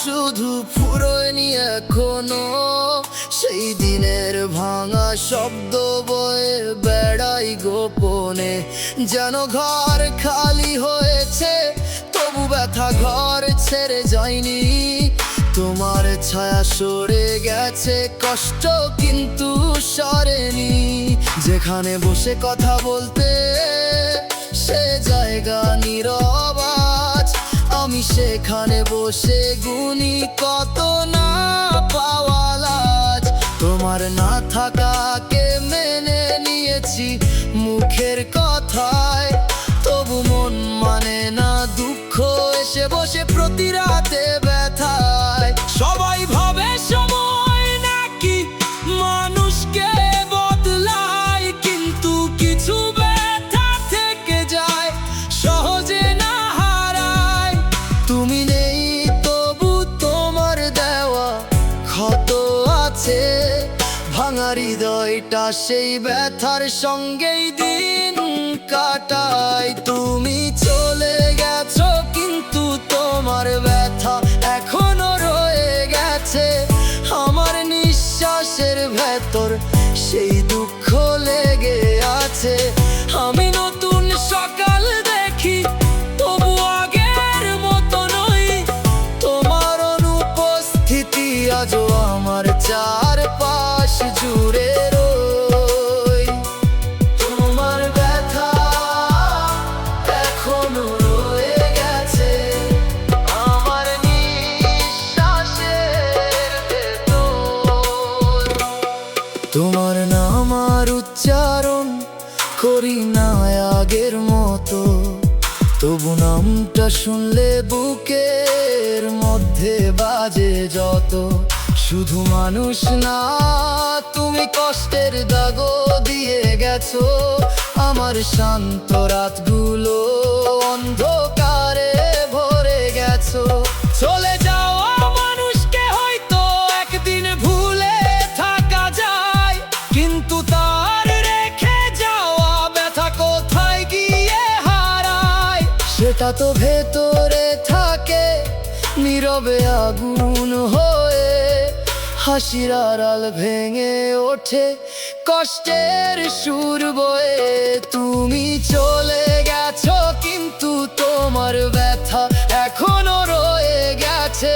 শুধু ফুরোয়নি এখনো সেই দিনের ভাঙা শব্দ বয়ে বেড়াই গোপনে, যেন ঘর খালি হয়েছে তবু ব্যথা ঘর ছেড়ে যায়নি। তোমার ছায়া সরে গেছে কষ্ট কিন্তু সরেনি। যেখানে বসে কথা বলতে সে জায়গা নীরব, আমি সেখানে বসে গুনি কত না পাওয়া লাজ। তোমার না থাকাকে মেনে নিয়েছি মুখের কথায়, তবু মন মানে না দুঃখ এসে বসে প্রতি রাতে ব্যথায়। সবাই ভাবে সময় নাকি মানুষকে বদলায়, কিন্তু কিছু ব্যথা থেকে যায় সহজে না হারায়। তুমি নেই তবু তোমার দেওয়া ক্ষত আছে, ভাঙা হৃদয়টা সেই ব্যথার সঙ্গেই দিন কাটায়। তুমি চলে গেছো কিন্তু তোমার ব্যথা এখনো রয়ে গেছে আমার নিঃশ্বাসের ভেতর, সেই দুঃখ লেগে আছে। আমি নতুন সকাল দেখি তবু আগের মতো নই, তোমার অনুপস্থিতি আজও আমার চারপাশ জুড়ে রই। তোমার ব্যথা এখনো রয়ে গেছে আমার নিঃশ্বাসের ভেতর। তোমার নাম আর উচ্চারণ করি না আগের মতো, তবু নামটা শুনলে বুকের মধ্যে বাজে যত। শুধু মানুষ না তুমি কষ্টের দাগও দিয়ে গেছো আমার শান্ত রাতগুলো অন্ধকারে ভরে গেছো। চলে যাওয়া মানুষকে হয়তো একদিন ভুলে থাকা যায়, কিন্তু তার রেখে যাওয়া ব্যথা কোথায় গিয়ে হারায়। সেটা তো ভেতরে থাকে নীরবে আগুন হয়ে, হাসির আড়াল ভেঙে ওঠে কষ্টের সুর বয়ে। তুমি চলে গেছো কিন্তু তোমার ব্যথা এখনো রয়ে গেছে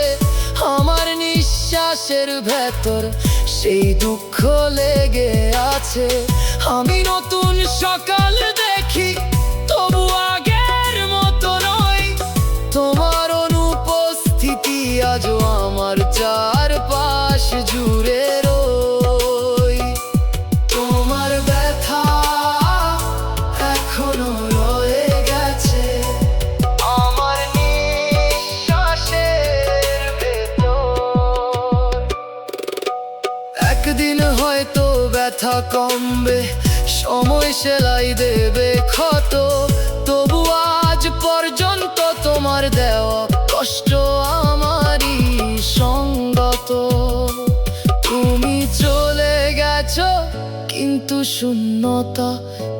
আমার নিঃশ্বাসের ভেতর, সেই দুঃখ লেগে আছে। আমি নতুন সকাল দেখি তবু আগের মতো নই, তোমার অনুপস্থিতি আজও আমার চারপাশ জুড়ে রই। তোমার ব্যথা এখনো রয়ে গেছে আমার নিঃশ্বাসের ভেতর। একদিন হয়তো ব্যথা কমবে, সময় সেলাই দেবে ক্ষত, তবু আজ পর্যন্ত তোমার দেওয়া কষ্ট আমারই সঙ্গত। তুমি চলে গেছো কিন্তু শূন্যতা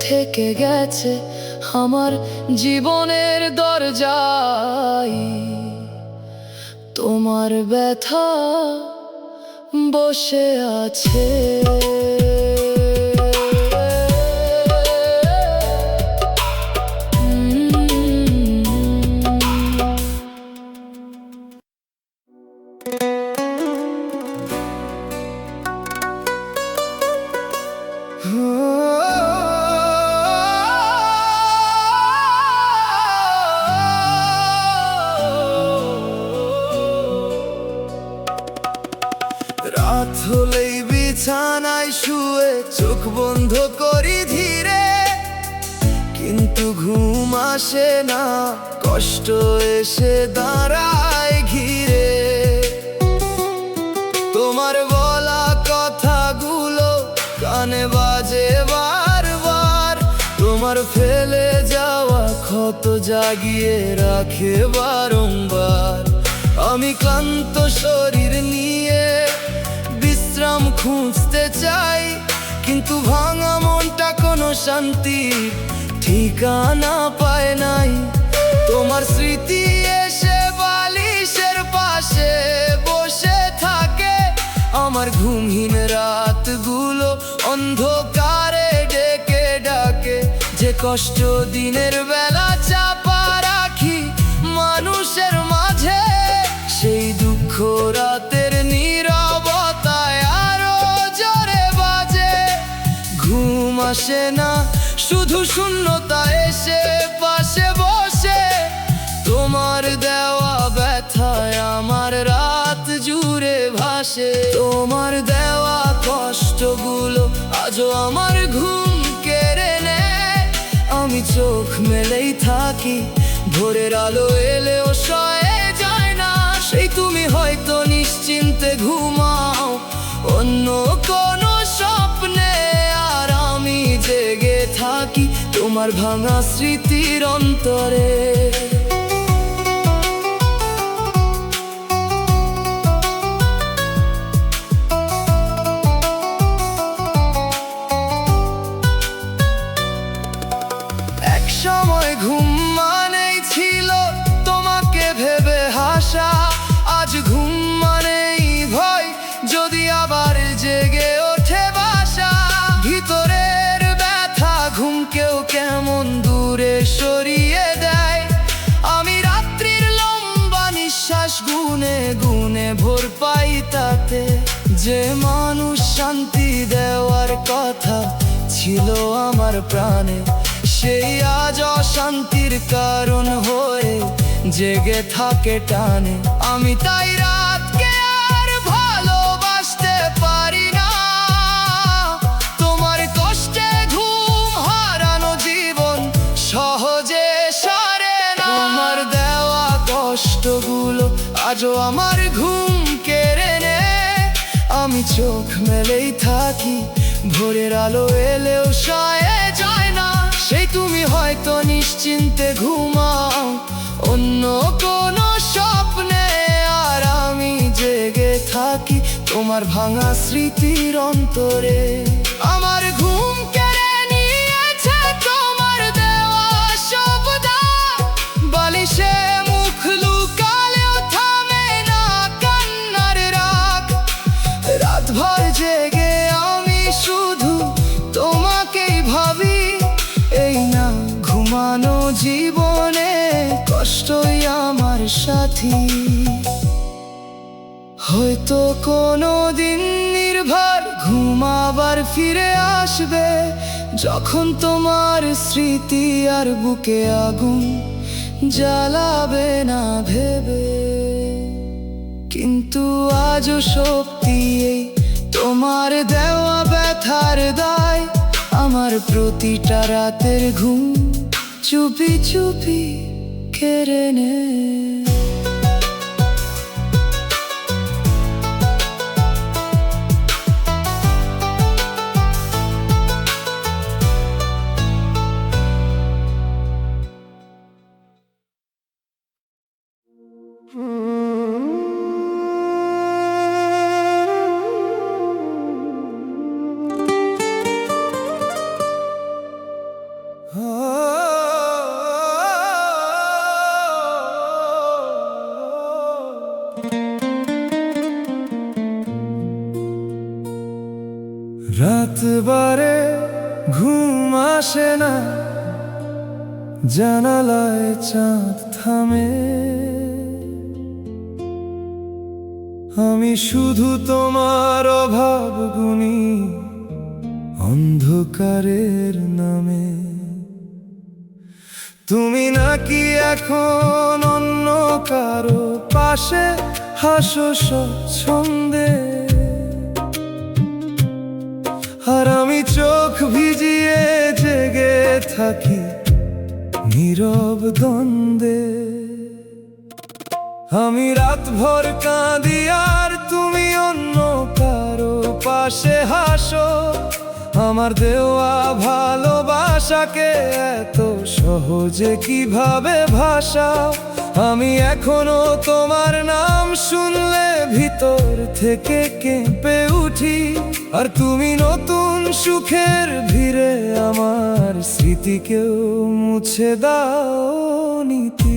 থেকে গেছে আমার জীবনের দরজায়। তোমার ব্যথা বসে আছে। রাত হলেই বিছানায় শুয়ে চোখ বন্ধ করি ধীরে, কিন্তু ঘুম আসে না, কষ্ট এসে দাঁড়ায় ঘিরে। তোমার হত জাগিয়ে রাখে বারংবার। আমি ক্লান্ত শরীর নিয়ে বিশ্রাম খুঁজতে চাই, কিন্তু ভাঙা মনটা কোনো শান্তির ঠিকানা পায় নাই। তোমার স্মৃতি এসে বালিশের পাশে বসে থাকে, আমার ঘুমহীন রাতগুলো অন্ধকারে ডেকে ডাকে। যে কষ্ট দিনের বেলা চাপা রাখি মানুষের মাঝে, সেই দুঃখ রাতের নীরবতায় আরো জোরে বাজে। ঘুম আসে না, শুধু শূন্যতা এসে পাশে বসে। তোমার দেওয়া ব্যথায় আমার রাত জুড়ে ভাসে। তোমার দেওয়া কষ্টগুলো আজও আমার ঘুম কেড়ে নেয়। আমি চোখ মেলেই থাকি, ভোরের আলো এলেও সয়ে যায় না। সেই তুমি হয়তো নিশ্চিন্তে ঘুমাও অন্য কোনো স্বপ্নে, আর আমি জেগে থাকি তোমার ভাঙা স্মৃতির অন্তরে। এক সময় ঘুম মানেই ছিল তোমাকে ভেবে হাসা, আজ ঘুম মানেই ভয় যদি আবার জেগে ওঠে বাসা। ভিতরের ব্যথা ঘুমকেও কেমন দূরে সরিয়ে দেয়। আমি রাত্রির লম্বা নিঃশ্বাস গুনে গুনে ভোর পাই তাতে। যে মানুষ শান্তি দেওয়ার কথা ছিল আমার প্রাণে, সেই আজ অশান্তির কারণ হয়ে জেগে থাকে টানে। আমি তাই রাতকে আর ভালোবাসতে পারি না। তোমার কষ্টে ঘুম হারানো জীবন সহজে সারে না। তোমার দেওয়া কষ্টগুলো আজও আমার ঘুম কেড়ে নেয়। আমি চোখ মেলেই থাকি, ভোরের আলো এলেও সয়ে যায় না। সেই তুমি হয়তো নিশ্চিন্তে ঘুমাও অন্য কোনো স্বপ্নে, আর আমি জেগে থাকি তোমার ভাঙা স্মৃতির অন্তরে। আমার ঘুম কেড়ে নিয়েছে তোমার দেওয়া শব্দ, বালিশে মুখ লুকালেও থামে না কান্নার রাগ। রাত ভর জেগে আমি শুধু তোমাকেই ভাবি, এই না ঘুমানো জীবনে কষ্টই আমার সাথী। হয়তো কোনো দিন নির্ভর ঘুম আবার ফিরে আসবে, যখন তোমার স্মৃতি আর বুকে আগুন জ্বালাবে না ভেবে। কিন্তু আজও শক্তি এই তোমার দেওয়া ব্যথার দায়, আমার প্রতিটা রাতের ঘুম চুপি চুপি কেড়ে নেয়। রাত বারে ঘুম আসে না, জানালায় চাঁদ থামে। আমি শুধু তোমার অভাব গুনি অন্ধকারের নামে। তুমি নাকি এখন অন্য কারো পাশে হাসো স্বচ্ছন্দে, আর আমি চোখ ভিজিয়ে জেগে থাকি নীরব দ্বন্দ্বে। আমি রাত ভর কাঁদি আর তুমি অন্য কারো পাশে হাসো। আমার দেওয়া ভালোবাসা ভাষাকে এত সহজে কিভাবে ভাষাও? আমি এখনো তোমার নাম শুনলে ভিতর থেকে কেঁপে উঠি। আর তুমি নতুন সুখের ভিড়ে আমার স্মৃতিকেও মুছে দাও নীতি।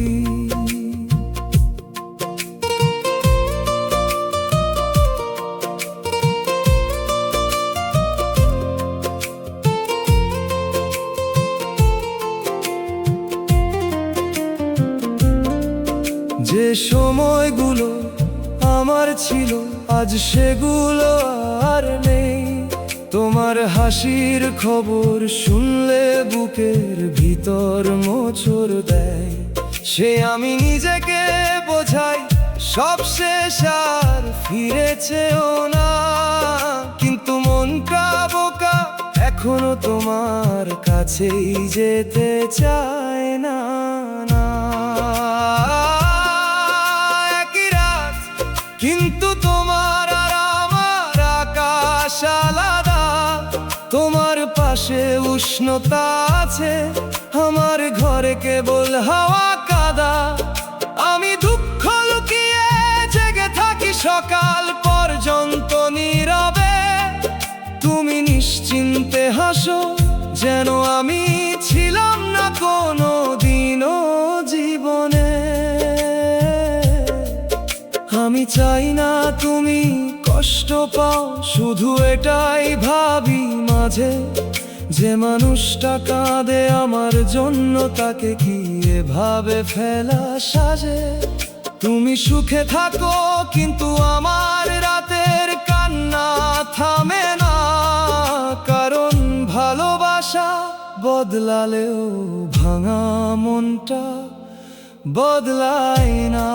যে সময়গুলো আমার ছিল আজ সেগুলো আর নেই। তোমার হাসির খবর শুনলে বুকের ভিতর মোচড় দেয়। সে আমি নিজেকে বোঝাই সব শেষ আর ফিরেছেও না, কিন্তু মনটা বোকা এখনো তোমার কাছেই যেতে চায় না। কিন্তু তোমার আর আমার আকাশ আলাদা। তোমার পাশে উষ্ণতা আছে, আমার ঘরে কেবল হাওয়া কাদা। আমি দুঃখ লুকিয়ে জেগে থাকি সকাল পর্যন্ত নীরবে। তুমি নিশ্চিন্তে হাসো যেন আমি ছিলাম না কোনো দিনও জীবনে। আমি চাই না তুমি কষ্ট পাও, শুধু এটাই ভাবি মাঝে, যে মানুষটা কাঁদে আমার জন্য তাকে কি এভাবে ফেলা সাজে? তুমি সুখে থাকো কিন্তু আমার রাতের কান্না থামে না, কারণ ভালোবাসা বদলালেও ভাঙা মনটা বদলায় না।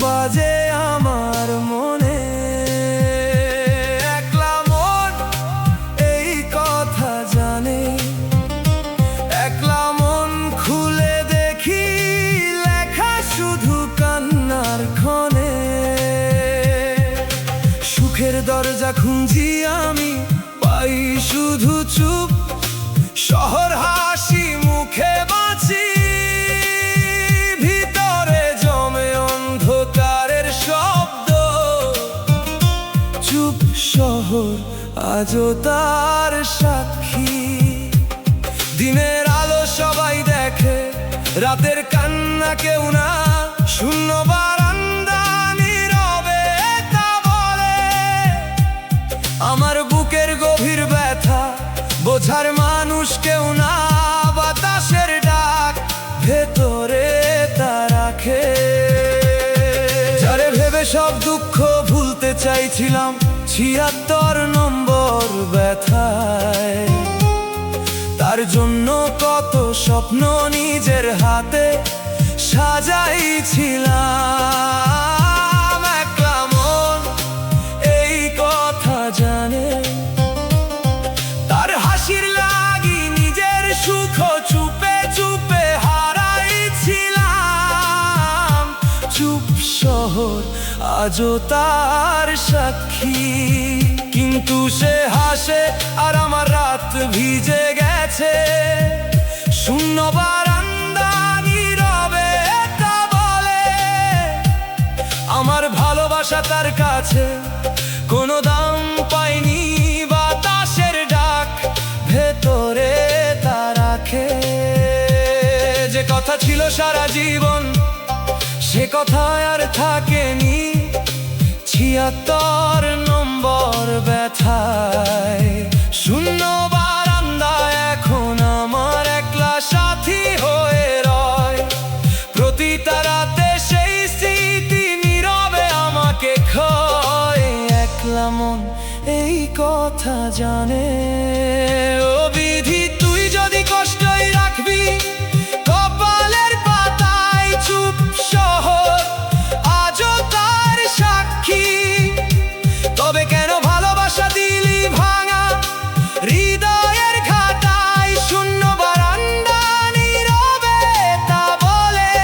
বাজে আমার মনে, একলা মন এই কথা জানে। একলা মন খুলে দেখি লেখা শুধু কান্নার ক্ষণে। সুখের দরজা খুঁজি আমি, পাই শুধু চুপ। শহর হাসি মুখে বাঁচি, শহর আজও তার সাক্ষী। দিনের আলো সবাই দেখে, রাতের কান্না কেউ না। শূন্য বারান্দা নীরবে তা বলে, আমার বুকের গভীর ব্যথা বোঝার মানুষ কেউ না। বাতাসের ডাক ভেতরে তা রাখে, যারে ভেবে সব দুঃখ ভুলতে চাইছিলাম ৭৬ নম্বর ব্যথায়। তার জন্য কত স্বপ্ন নিজের হাতে সাজাইছিলাম। একলা মন এই কথা জানে, তার হাসির লাগি নিজের সুখ চুপে চুপে হারাইছিলাম। চুপ শহর আজও তার সাক্ষী, কিন্তু সে হাসে আর আমার রাত ভিজে গেছে। শূন্য বারান্দা নীরবে তা বলে, আমার ভালোবাসা তার কাছে কোনো দাম পায়নি। বাতাসের ডাক ভেতরে তা রাখে, যে কথা কথা ছিল সারা জীবন, সে কথা আর থাকেনি। 76 নম্বর ব্যথায় শূন্য বারান্দায় এখন আমার একলা সাথী হয়ে রয়। প্রতিটা রাতে সেই স্মৃতি নীরবে আমাকে খয়। একলা মন এই কথা জানে। ও বিধি, তুই যদি কষ্টই রাখবি কপালের পাতায়, চুপ শহর আজও তার সাক্ষী। তবে কেন ভালোবাসা দিলি ভাঙা হৃদয়ের ঘাটায়? শূন্য বারান্দা নীরবে তা বলে,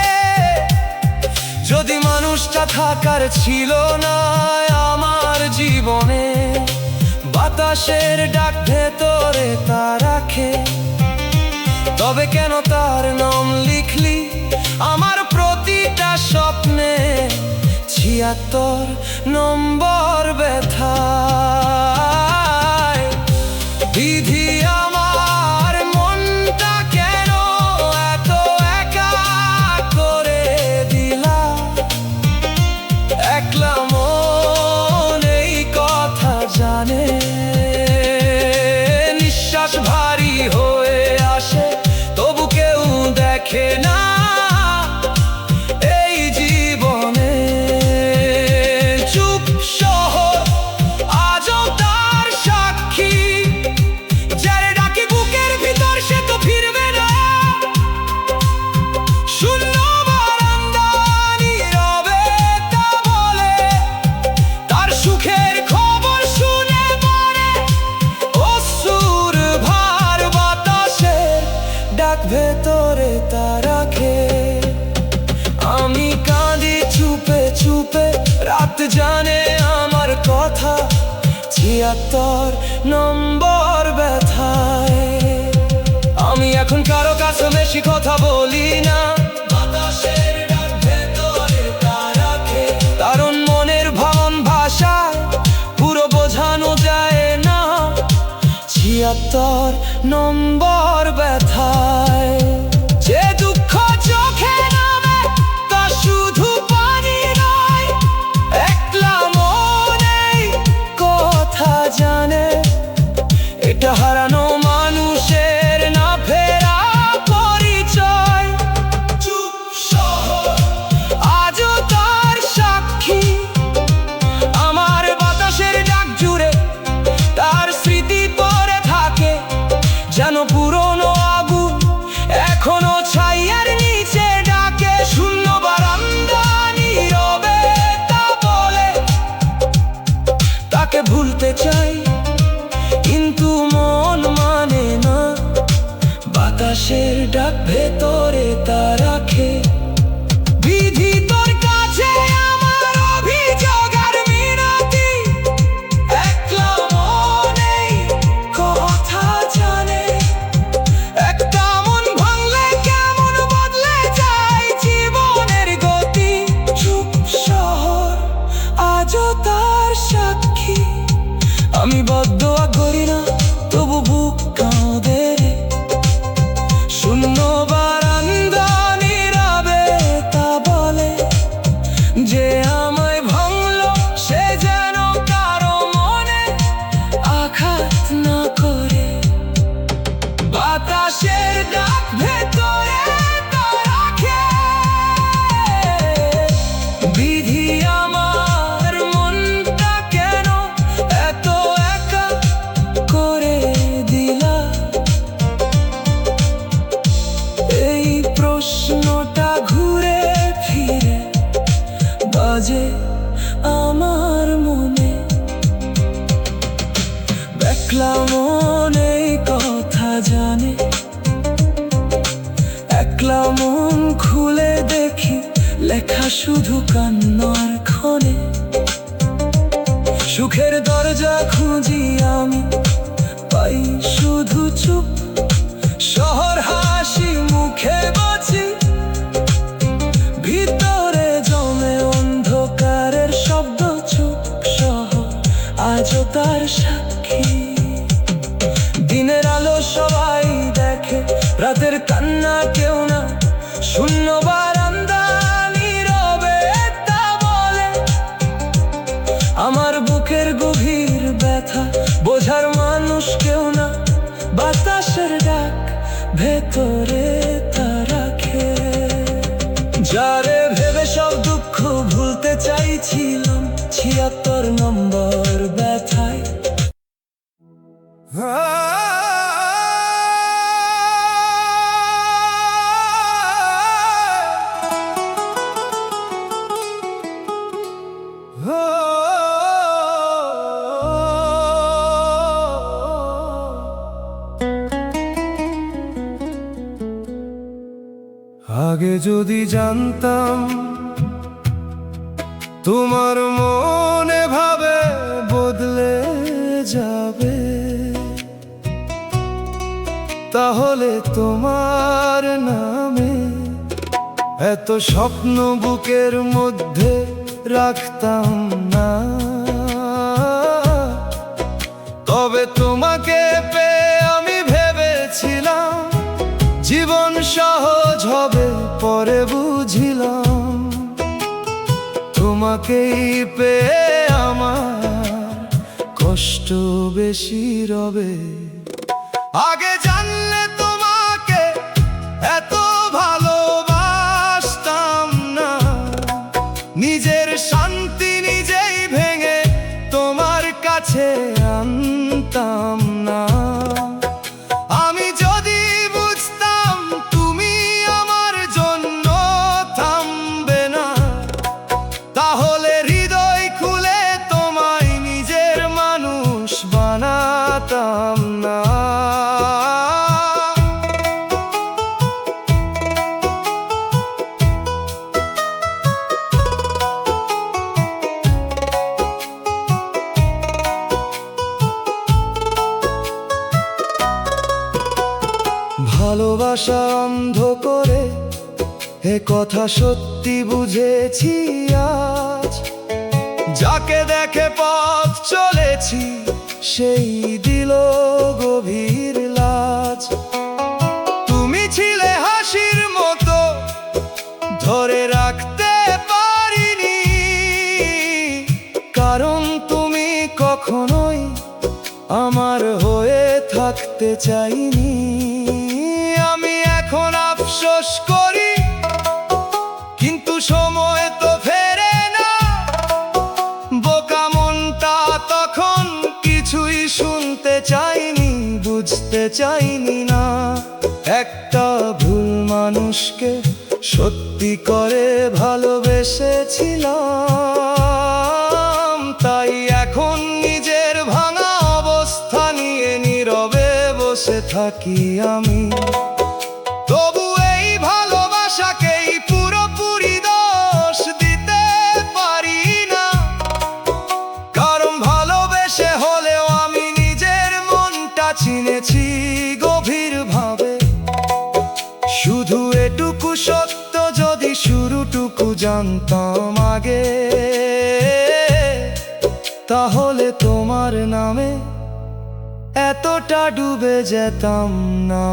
যদি মানুষটা থাকার ছিল না আমার জীবনে। বাতাসের ডাক ভেতরে তা রাখে, তবে কেন তার নাম লিখলি আমার প্রতিটা স্বপ্নে? 76 নম্বর ব্যথায়। বিধি, আমার মনটা কেন এত একা করে দিলা? একলা মন এই কথা জানে। নিঃশ্বাস ভারী হয়ে আসে তবু কেউ দেখে না এই জীবনে। চুপ শহর আজও তার সাক্ষী, যারে ডাকি বুকের ভিতর সে তো ফিরবে না। শূন্য বারান্দা নীরবে তা বলে, তার সুখের খবর শুনে মনে অশ্রুর ভার। বাতাসের ডাক ভেতরে তা রাখে, আমি কাঁদি চুপে চুপে, রাত জানে আমার কথা। 76 নম্বর ব্যথায়। আমি এখন কারো কাছে বেশি কথা বলি না, বাতাসের ডাক ভেতরে তা রাখে। কারণ মনের ভাবন ভাষায় পুরো বোঝানো যায় না। 76 নম্বর ব্যথায়। যে দুঃখ চোখে নামে তা শুধু পানি নয়, একলা মন এই কথা জানে। এটা হারানো মানুষের না ফেরা পরিচয়। চুপ শহর আজও তার সাক্ষী, আমার বাতাসের ডাক জুড়ে তার স্মৃতি পড়ে থাকে। যেন পুরনো আগুন এখনো ছাইয়ের নিচে ডাকে। শূন্য বারান্দা নীরবে তা বলে, তাকে ভুলতে চাই কিন্তু মন মানে না। বাতাসের ডাক ভেতরে তা রাখে। বিধি, তোর কাছে আমার অভিযোগ আর মিনতি, একলা মন এই কথা জানে। একটা মন ভাঙলে কেমন বদলে যায় জীবনের গতি। চুপ শহর আজও তার সাক্ষী, আমি বদদোয়া করি না তবু বুক কাঁদে রে। শূন্য বারান্দা নীরবে তা বলে, যে আমায় ভাঙলো সে যেন কারো মনে আঘাত না করে। বাতাসের ডাক ভেতরে তা রাখে। বিধি, আমার মনটা কেন এত একা করে দিলা? এই প্রশ্নটা ঘুরে ফিরে বাজে আমার মনে। একলা মন এই কথা জানে। একলা মন খুলে দেখি লেখা শুধু কান্নার ক্ষণে। সুখের দরজা খুঁজি আমি, পাই শুধু চুপ শহর। হাসি মুখে বাঁচি, ভিতরে জমে অন্ধকারের শব্দ। চুপ শহর আজও তার সাক্ষী। দিনের আলো সবাই দেখে, রাতের কান্না কেউ না শুনে। বোঝার মানুষ কেউ না, বাতাসের ডাক ভেতরে তা রাখে। যারে ভেবে সব দুঃখ ভুলতে চাইছিলাম, ৭৬ নম্বর ব্যথায়। আগে যদি জানতাম তোমার মনে ভাবে বদলে যাবে, তাহলে তোমার নামে এত স্বপ্ন বুকের মধ্যে রাখতাম না। তবে তোমাকে পেয়ে আমি ভেবেছিলাম জীবন সহজ হবে, পরে বুঝিলাম তোমাকেই পেয়ে আমার কষ্ট বেশি রবে। আগে জানলে তোমাকে এত ভালোবাসতাম না, নিজের শান্তি নিজেই ভেঙে তোমার কাছে আনতাম না। আমি যদি বুঝতাম তুমি আমার জন্য থামবে না, তাহলে হৃদয় খুলে তোমায় নিজের মানুষ বানাতাম না। ভালোবাসা অন্ধ করে এ কথা সত্যি বুঝেছি আজ। যাকে দেখে পথ চলেছি সেই দিল গভীর লাজ। তুমি ছিলে হাসির মতো ধরে রাখতে পারিনি, কারণ তুমি কখনোই আমার হয়ে থাকতে চাইনি। আমি এখন আফসোস করি, কিন্তু সময় তো ফেরে না। বোকা মনটা তখন কিছুই শুনতে চাইনি, বুঝতে চাইনি না। একটা ভুল মানুষকে সত্যি করে ভালোবেসেছিলাম, তাই এখন নিজের ভাঙা অবস্থা নিয়ে নীরবে বসে থাকি আমি। তবু এই ভালোবাসাকেই পুরোপুরি দোষ দিতে পারি না, কারণ ভালোবেসে হলেও আমি নিজের মনটা চিনেছি গভীরভাবে। শুধু এটুকু সত্য, যদি শুরুটুকু জানতাম আগে, তাহলে তোমার নামে এতটা ডুবে যেতাম না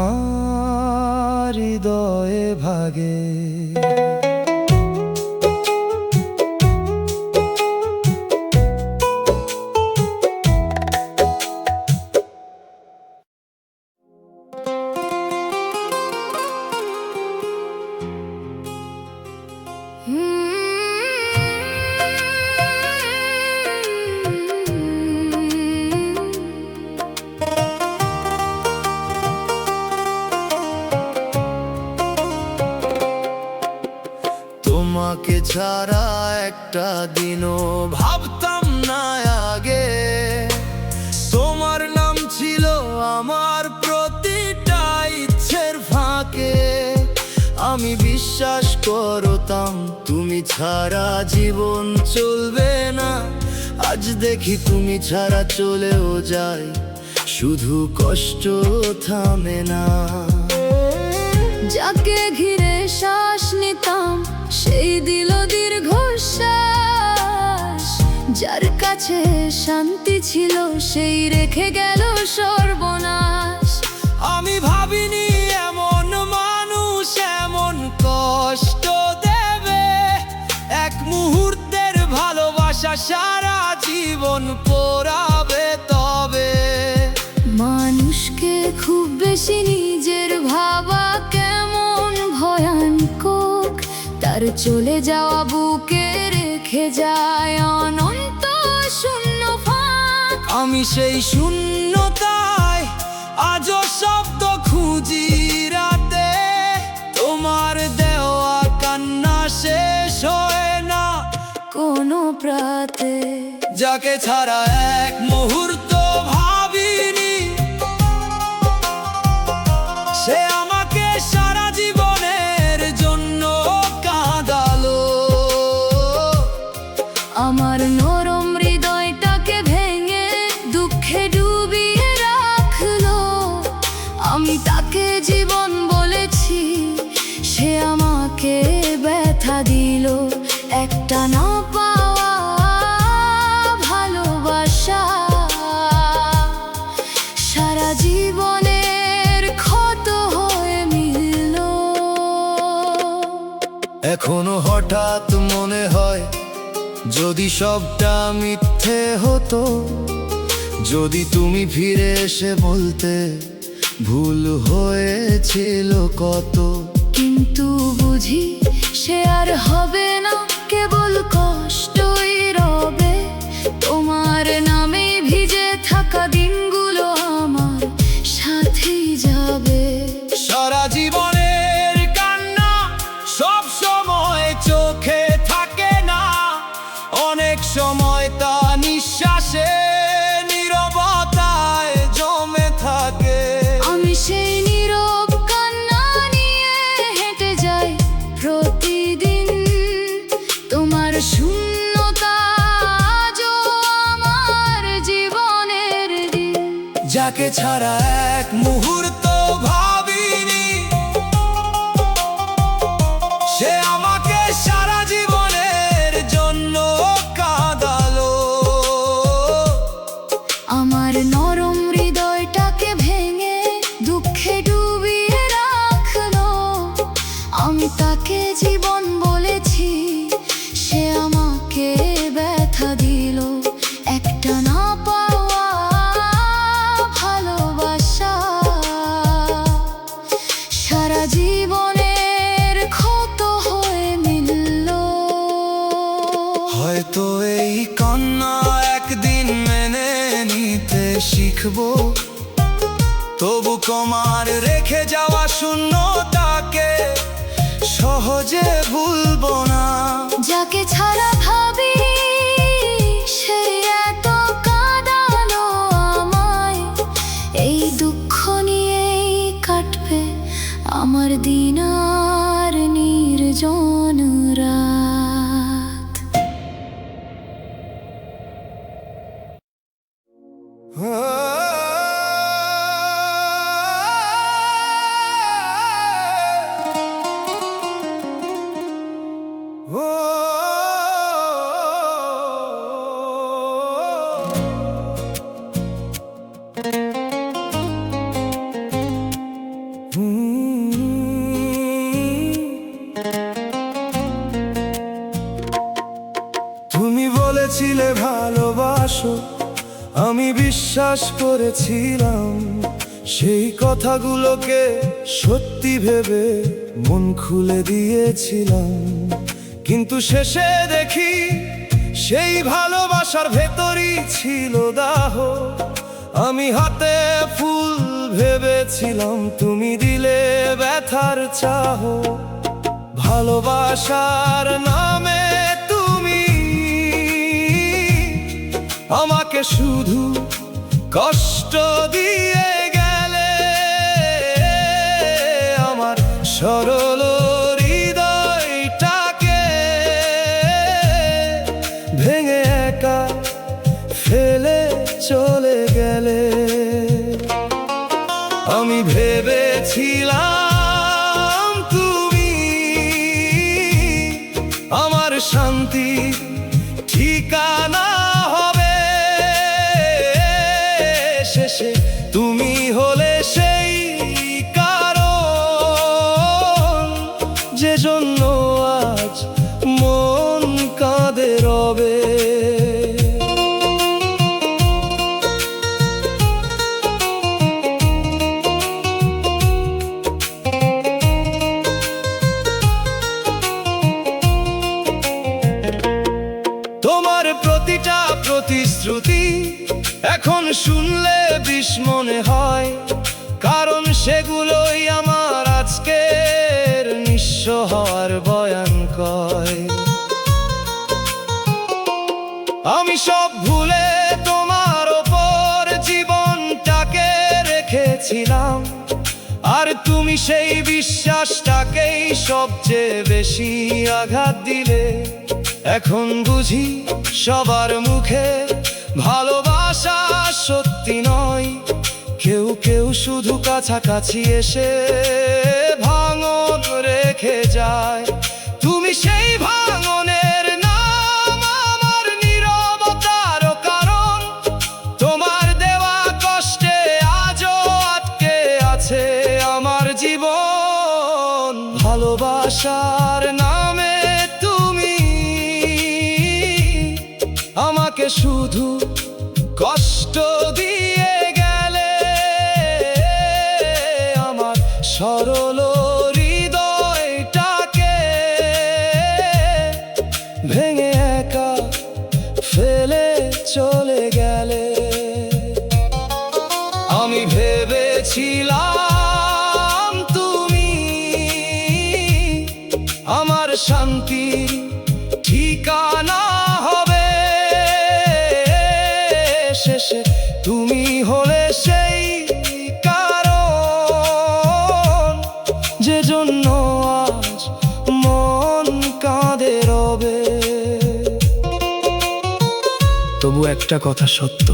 হৃদয়ে ভাগে। তোমাকে ছাড়া একটা দিনও ভাবতাম না আগে। তোমার নাম ছিল আমার প্রতিটা ইচ্ছের ফাঁকে। আমি বিশ্বাস করতাম তুমি ছাড়া জীবন চলবে না। আজ দেখি তুমি ছাড়া চলেও যাই, শুধু কষ্ট থামে না। যাকে ঘিরে শ্বাস নিতাম সেই দিল দীর্ঘশ্বাস। যার কাছে শান্তি ছিল সেই রেখে গেল সর্বনাশ। আমি ভাবিনি এমন মানুষ এমন কষ্ট দেবে। এক মুহূর্তের ভালোবাসা সারা জীবন পোড়াবে তবে। মানুষকে খুব বেশি নিজের ভাবা কেমন ভয়ানক, তার চলে যাওয়া বুকে রেখে যায় অনন্ত শূন্য ফাঁক। আমি সেই শূন্যতায় আজও শব্দ খুঁজি রাতে, তোমার দেওয়া কান্না শেষ হয় না কোনো প্রাতে। যাকে ছাড়া এক মুহূর্ত ভাবিনি, সে আমাকে সারা জীবনের জন্য কাঁদালো। আমার নরম হৃদয়টাকে ভেঙে দুঃখে ডুবিয়ে রাখলো। আমি তাকে জীবন বলেছি, সে আমাকে ব্যথা দিল। একটা না পাওয়া ভালোবাসা সারা জীবনের ক্ষত হয়ে মিলল। এখনো হঠাৎ মনে হয়, যদি সবটা মিথ্যে হতো, যদি তুমি ফিরে এসে বলতে ভুল হয়েছিল কত। কিন্তু বুঝি সে আর হবে না, কেবল কষ্টই রবে। তোমার নামে ভিজে থাকা দিনগুলো আমার সাথেই যাবে। সারা জীবনের কান্না সব সময় চোখে থাকে না, অনেক সময় তা নিঃশ্বাসে নীরবতায় জমে থাকে। আমি সেই নীরব কান্না নিয়ে হেঁটে যাই প্রতিদিন। তোমার শূন্যতা আজও আমার জীবনের দিন। যাকে ছাড়া এক মুহূর্ত ভাবিনি, সে আমাকে সারা জীবনের জন্য কাঁদালো। আমার নরম হৃদয়টাকে ভেঙে দুঃখে ডুবিয়ে রাখলো। আমি তাকে জীবন বলেছি, সে আমাকে ব্যথা দিল। একটা না পাওয়া ভালোবাসা সারা জীবনের ক্ষত হয়ে মিলল। হয়তো এই কান্না একদিন মেনে নিতে শিখবো, তবু তোমার রেখে যাওয়া শূন্যতাকে সহজে ভুলবো না। যাকে ছাড়া ভাবি সে এত কাঁদালো আমায়। এই দুঃখ নিয়েই কাটবে আমার দিন আর নির্জন রাত। তুমি বলেছিলে ভালোবাসো, আমি বিশ্বাস করেছিলাম। সেই কথাগুলোকে সত্যি ভেবে মন খুলে দিয়েছিলাম। কিন্তু শেষে দেখি সেই ভালোবাসার ভেতরই ছিল দাহ। আমি হাতে ফুল ভেবেছিলাম, তুমি দিলে ব্যথার চাহ। ভালোবাসার নামে তুমি আমাকে শুধু কষ্ট দিয়ে গেলে। আমার সরল হৃদয়টাকে ভেঙে একা ফেলে চলে গেলে। আমি ভেবেছিলাম তুমি আমার শান্তি ঠিকানা হবে। শেষে তুমি হলে সেই কারণ, যে জন্য আজ মন কাঁদে রবে। সেগুলোই আমার আজকের নিঃস্ব হওয়ার বয়ান কয়। আমি সব ভুলে তোমার ওপর জীবনটাকে রেখেছিলাম, আর তুমি সেই বিশ্বাসটাকেই সবচেয়ে বেশি আঘাত দিলে। এখন বুঝি সবার মুখে ভালোবাসা সত্যি নয়, কেউ কেউ শুধু কাছাকাছি এসে ভাঙন রেখে যায়। তুমি সেই ভাঙনের নাম, আমার নীরবতার কারণ। তোমার দেওয়া কষ্টে আজও আটকে আছে আমার জীবন। ভালোবাসার নামে তুমি আমাকে শুধু কষ্ট দিয়ে গেলে, আমার সরল হৃদয়টাকে ভেঙে একা ফেলে চলে গেলে। আমি ভেবেছিলাম তুমি আমার শান্তির ঠিকানা হবে, শেষে তুমি হলে সেই কারণ যে জন্য আজ মন কাঁদে রবে। তবু একটা কথা সত্য,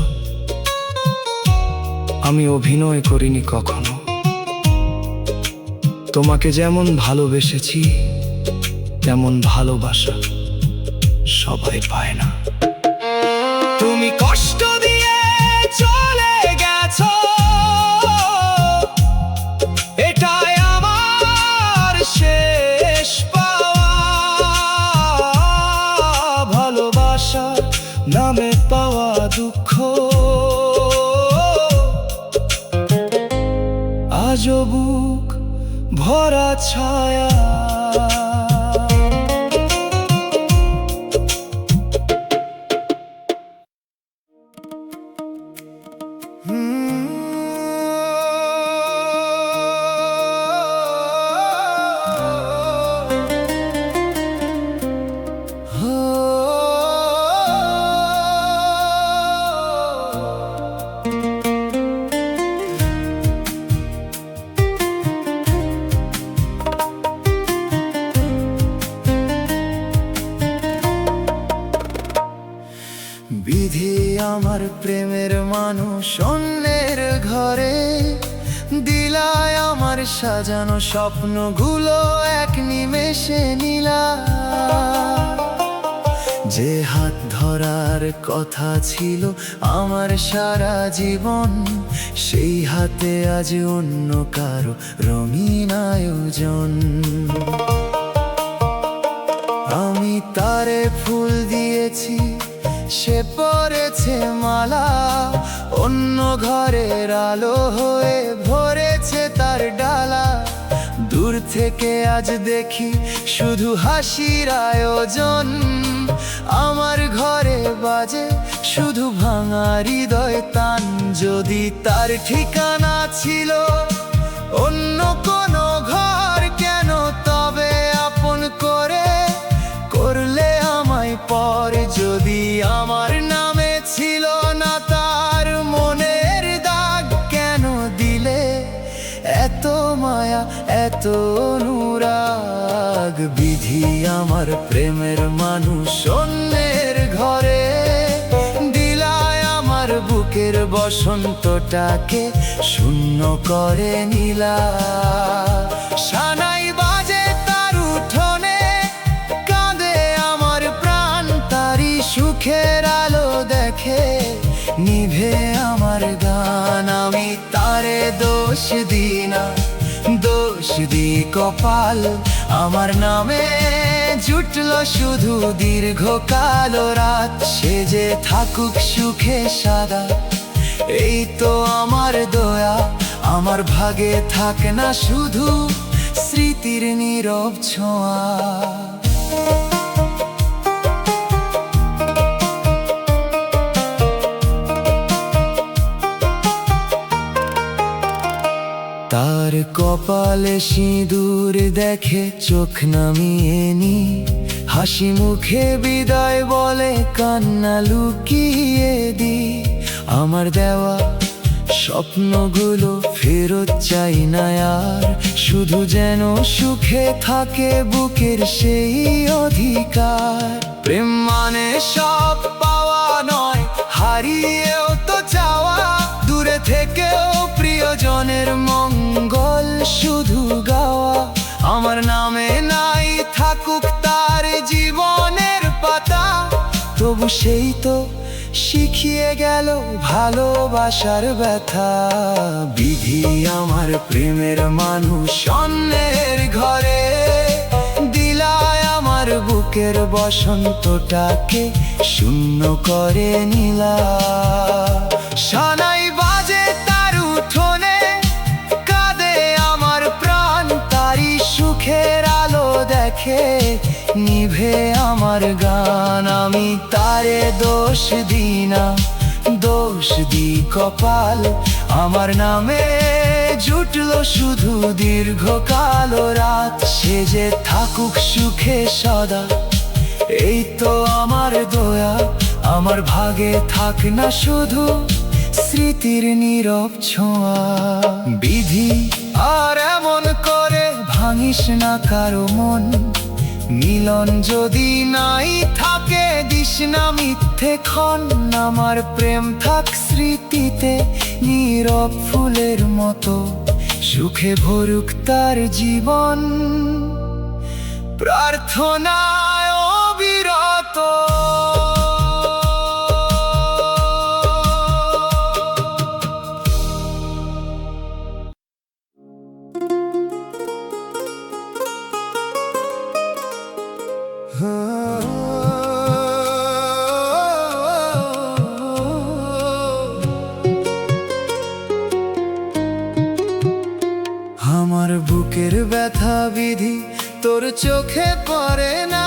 আমি অভিনয় করিনি কখনো। তোমাকে যেমন ভালোবেসেছি তেমন ভালোবাসা সবাই পায় না। তুমি কষ্ট দিয়ে চলে গেছো, এটাই আমার শেষ পাওয়া। ভালোবাসা নামে পাওয়া দুঃখ আজও বুক ভরা ছায়া। বিধি আমার প্রেমের মানুষ অন্যের ঘরে, দিলায় আমার সাজানো স্বপ্নগুলো এক নিমেষে নিলা। যে হাত ধরার কথা ছিল আমার সারা জীবন, সেই হাতে আজ অন্য কারো রঙিন আয়োজন। আমি তারে ফুল দিয়েছি, সে পরেছে মালা, অন্য ঘরের আলো হয়ে ভরেছে তার ডালা। দূর থেকে আজ দেখি শুধু হাসির আয়োজন, আমার ঘরে বাজে শুধু ভাঙা হৃদয় তান। যদি তার ঠিকানা ছিল অন্য কোনো ঘর, কেন তবে আপন করে করলে আমায় পর? যদি আমার নামে ছিল না তার মনের দাগ, কেন দিলে এত মায়া এত অনুরাগ? বিধি আমার প্রেমের মানুষ অন্যের ঘরে, দিলায় আমার বুকের বসন্তটাকে শূন্য করে নিলা। সানাই বাজে তার উঠোনে, কাঁদে আমার প্রাণ, তারি সুখের আলো দেখে নিভে আমার গান। আমি তারে দোষ দিই না, দোষ দিই কপাল, আমার নামে জুটলো শুধু দীর্ঘ কালো রাত। সে যে থাকুক সুখে সাদা, এই তো আমার দয়া। আমার ভাগে থাক না শুধু স্মৃতির নীরব ছোঁয়া। তার আমার কপালে সিঁদুর দেখে চোখ নামিয়ে নি, হাসি মুখে বিদায় বলে কান্না লুকিয়ে দি। আমার দেওয়া স্বপ্নগুলো ফেরত চাই না আর, শুধু যেন সুখে থাকে বুকের সেই অধিকার। প্রেম মানে সব পাওয়া নয়, হারিয়েও তো যাওয়া, দূরে থেকেও প্রিয়জনের মঙ্গল শুধু গাওয়া। আমার নামে নাই থাকুক তার জীবনের পাতা, তবু সেই তো শিখিয়ে গেল ভালোবাসার ব্যথা। বিধি আমার প্রেমের মানুষ অন্যের ঘরে, দিলায় আমার বুকের বসন্তটাকে শূন্য করে নিলা। সানাই বাজে তার উঠোনে, কাঁদে আমার প্রাণ তারি সুখের আলো দেখে, নিভে আমার গান। আমি তারে দোষ দিই না, দোষ দি কপাল, আমার নামে জুটলো শুধু দীর্ঘ কালো রাত। সে যে থাকুক সুখে সদা, এই তো আমার দয়া, আমার ভাগে থাক না শুধু স্মৃতির নীরব ছোঁয়া। বিধি আর এমন করে ভাঙিস না কারো মন, মিলন যদি নাই থাকে দিস না মিথ্যেক্ষণ। আমার প্রেম থাক স্মৃতিতে নীরব ফুলের মতো, সুখে ভরুক তার জীবন প্রার্থনায় অবিরত। আমার বুকের ব্যথা বিধি তোর চোখে পড়ে না,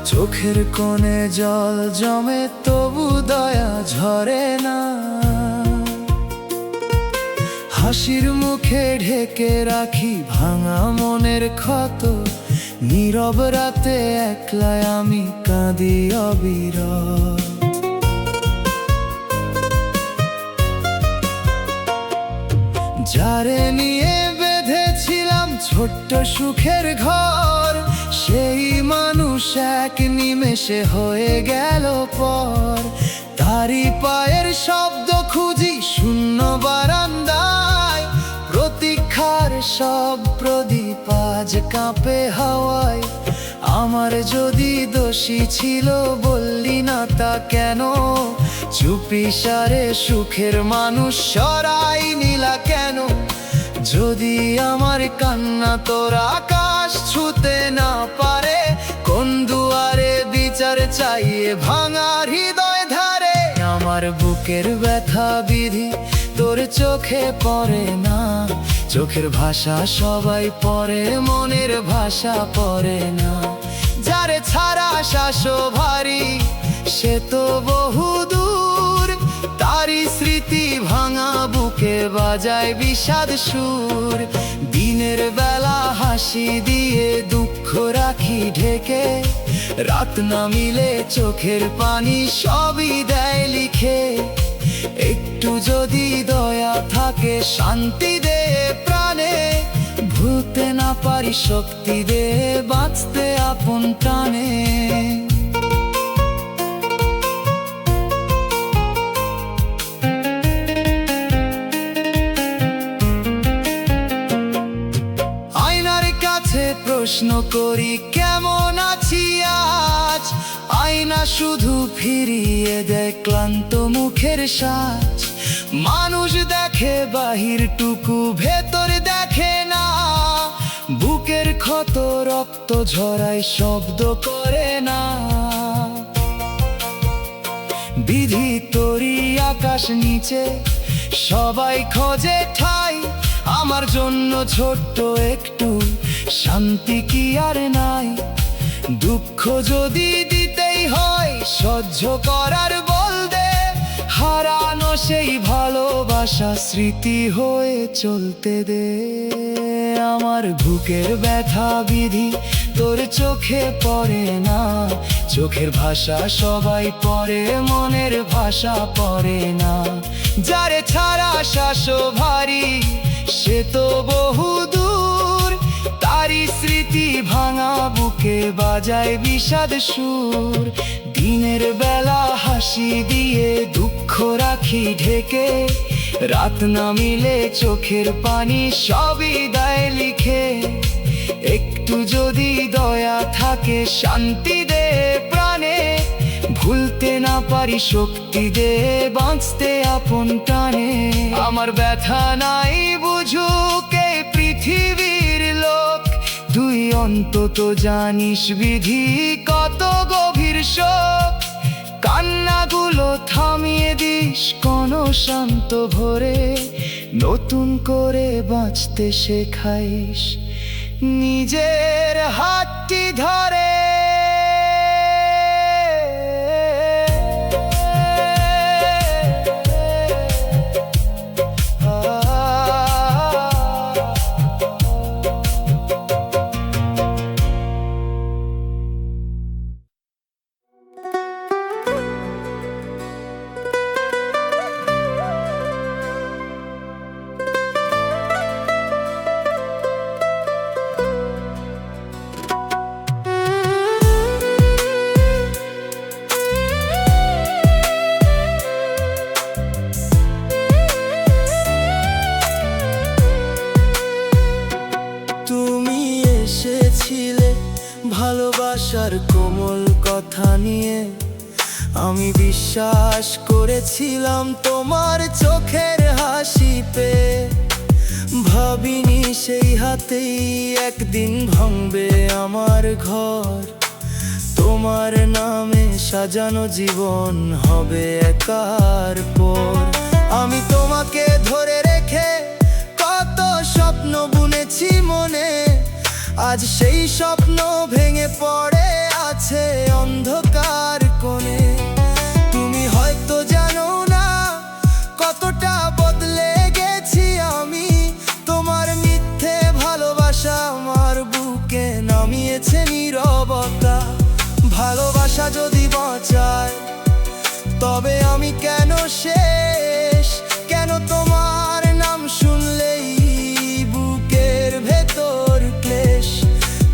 চোখের কোণে জল জমে তবু দয়া ঝরে না। হাসির মুখে ঢেকে রাখি ভাঙা মনের ক্ষত, নীরব রাতে একলাই আমি কাঁদি অবিরত। যারে নিয়ে বেঁধেছিলাম ছোট্ট সুখের ঘর, সেই মানুষ এক নিমেষে হয়ে গেল পর। তারি পায়ের শব্দ খুঁজি শূন্য বারান্দায়, প্রতীক্ষার সব প্রদীপ আজ কাঁপে হাওয়ায়। আমার যদি দোষী ছিল বললি না তা কেন, চুপি সারে সুখের মানুষ সরাই নিলা কেন। যদি আমার কান্না তোর আকাশ ছুতে না পারে, কোন দুয়ারে বিচার চাইয়ে ভাঙা হৃদয় ধারে। আমার বুকের ব্যথা বিধি তোর চোখে পড়ে না, চোখের ভাষা সবাই পড়ে মনের ভাষা পড়ে না। যারে ছাড়া শ্বাসো ভারী সে তো বহু দূর, তারি স্মৃতি ভাঙা বুকে বাজায় বিষাদ সুর। দিনের বেলা হাসি দিয়ে দুঃখ রাখি ঢেকে, রাত না মিলে চোখের পানি সবই দেয় লিখে। একটু যদি দয়া থাকে শান্তি দে প্রাণে, ভুলতে না পারি শক্তি দে বাঁচতে আপন টানে। আয়নার কাছে প্রশ্ন করি কেমন আছি আজ, আয়না শুধু ফিরিয়ে দেয় ক্লান্ত মুখের সাজ। মানুষ দেখে বাহির টুকু ভেতর দেখে না, বুকের ক্ষত রক্ত ঝরায় শব্দ করে না। বিধি তোরি আকাশ নিচে সবাই খোঁজে ঠাই, আমার জন্য ছোট্ট একটু শান্তি কি আর নাই। দুঃখ যদি দিতেই হয় সহ্য করার বল দে, হারানো সেই ভালোবাসা স্মৃতি হয়ে চলতে দে। আমার বুকের ব্যথা বিধি তোর চোখে পড়ে না, চোখের ভাষা সবাই পড়ে, মনের ভাষা পড়ে না। যারে ছাড়া শ্বাসও ভারী সে তো বহু দূর, তারই স্মৃতি ভাঙা বুকে বাজায় বিষাদ সুর। দিনের বেলা হাসি দিয়ে দুঃখ রাখি ঢেকে, রাত নামিলে চোখের পানি সবই দায় লিখে। একটু যদি দয়া থাকে শান্তি দে প্রাণে, ভুলতে না পারি শক্তি দে বাঁচতে আপন টানে। আমার ব্যথা নাই বুঝুক এই পৃথিবীর লোক, তুই অন্তত জানিস বিধি কত গভীর শোক। কান্নাগুলো থামিয়ে দিস কোন শান্ত ভোরে, নতুন করে বাঁচতে শেখাইস নিজের হাতটি ধরে। ভালোবাসার কোমল কথা নিয়ে, আমি বিশ্বাস করেছিলাম তোমার চোখের হাসি পেয়ে। ভাবিনি সেই হাতেই একদিন ভাঙবে আমার ঘর, তোমার নামে সাজানো জীবন হবে একার পর। আমি তোমাকে ধরে রেখে কত স্বপ্ন বুনেছি মনে, আজ সেই স্বপ্ন ভেঙে পড়ে আছে অন্ধকার কোণে। তুমি হয়তো জানো না কতটা বদলে গেছি আমি, তোমার মিথ্যে ভালোবাসা আমার বুকে নামিয়েছে নীরবতা। ভালোবাসা যদি বাঁচায় তবে আমি কেন শেষ, কেন তোমার নাম শুনলেই বুকের ভেতর ক্লেশ।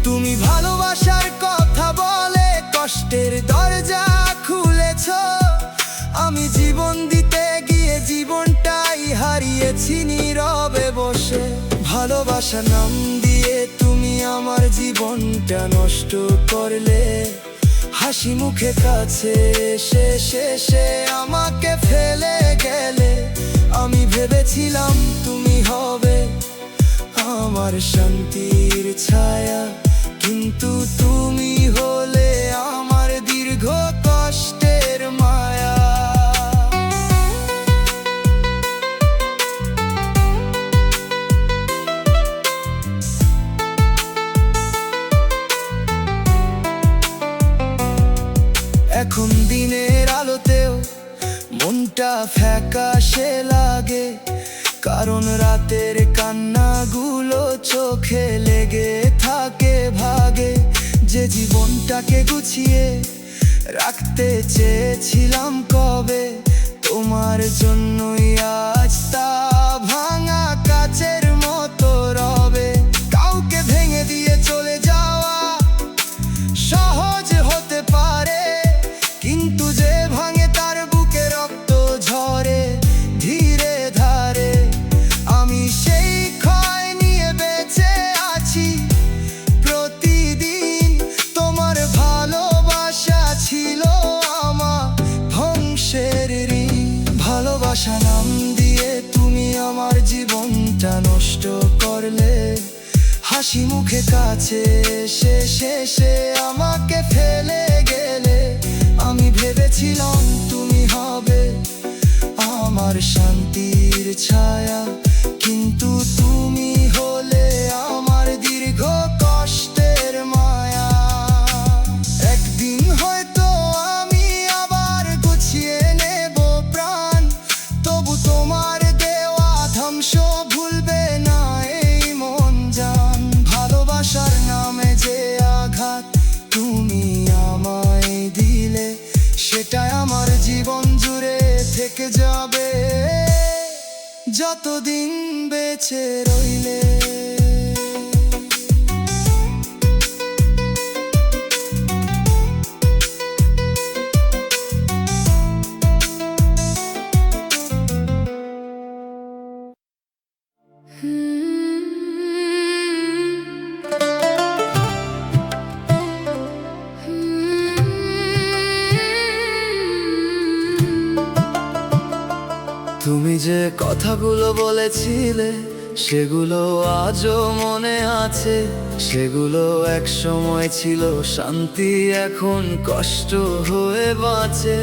তুমি ভালোবাসার কথা বলে কষ্টের দরজা খুলেছ, আমি জীবন দিতে গিয়ে জীবনটাই হারিয়েছি নীরবে বসে। ভালোবাসা নাম দিয়ে তুমি আমার জীবনটা নষ্ট করলে, হাসি মুখে কাছে এসে শেষে আমাকে ফেলে গেলে। আমি ভেবেছিলাম তুমি হবে আমার শান্তির ছায়া, কিন্তু তুমি হলে আমার দীর্ঘ কষ্টের মায়া। এখন দিনের আলোতেও মনটা ফ্যাকাশে লাগে, কারণ রাতের কান্নাগুলো চোখে লেগে থাকে ভাগে। যে জীবনটাকে গুছিয়ে রাখতে চেয়েছিলাম কবে, তোমার জন্যই আজ তা ভাঙা কাচের মতো রবে। কাউকে ভেঙে দিয়ে চলে যাওয়া সহজ হতে পারে, কিন্তু যে ভাঙে তার বুকে রক্ত ঝরে ধীরে ধারে। আমি সেই ক্ষয় নিয়ে বেঁচে আছি প্রতিদিন, তোমার ভালোবাসা ছিল আমার ধ্বংসের ঋণ। ভালোবাসা নাম দিয়ে তুমি আমার জীবনটা নষ্ট করলে, হাসি মুখে কাছে এসে শেষে আমাকে ফেলে গেলে। আমি ভেবেছিলাম তুমি হবে আমার শান্তির ছায়া, কিন্তু তুমি হলে আমার দীর্ঘ কষ্টের মায়া। একদিন হয়তো আমি আবার গুছিয়ে নেব প্রাণ, যতদিন বেঁচে রইলে। তুমি যে কথাগুলো বলেছিলে সেগুলো আজও মনে আছে। সেগুলো এক সময় ছিল শান্তি, এখন কষ্ট হয়ে বাঁচে।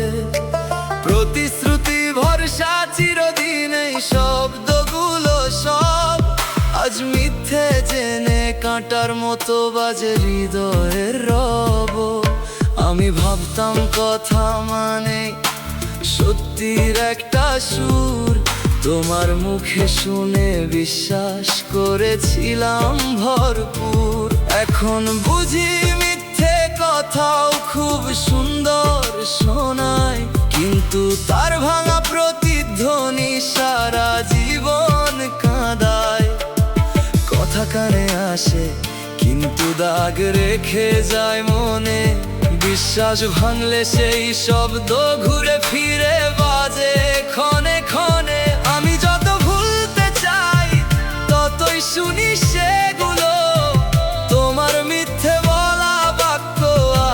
প্রতিশ্রুতি ভরসা চিরদিন এই শব্দগুলো সব আজ মিথ্যে জেনে কাঁটার মতো বাজে হৃদয়ের রব। আমি ভাবতাম কথা মানে সত্যির একটা সুর, তোমার মুখে শুনে বিশ্বাস করেছিলাম ভরপুর। এখন বুঝি মিথ্যে কথাও খুব সুন্দর শোনায়, কিন্তু তার ভাঙা প্রতিধ্বনি সারা জীবন কাঁদায়। কথা কানে আসে কিন্তু দাগ রেখে যায় মনে, বিশ্বাস ভাঙলে সেই শব্দ ঘুরে ফিরে বাজে ক্ষণে ক্ষণে। আমি যত ভুলতে চাই ততই শুনি সেগুলো, তোমার মিথ্যে বলা বাক্য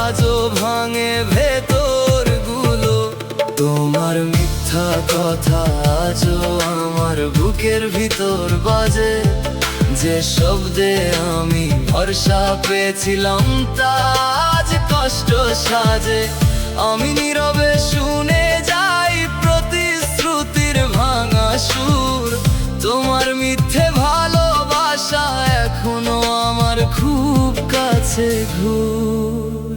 আজও ভাঙে ভেতরগুলো। তোমার মিথ্যা কথা আজও আমার বুকের ভিতর বাজে, যে শব্দে আমি ভরসা পেয়েছিলাম তা আজ কষ্ট সাজে। আমি নীরবে শুনে যাই প্রতিশ্রুতির ভাঙা সুর, তোমার মিথ্যে ভালোবাসা এখনো আমার খুব কাছে ঘুর।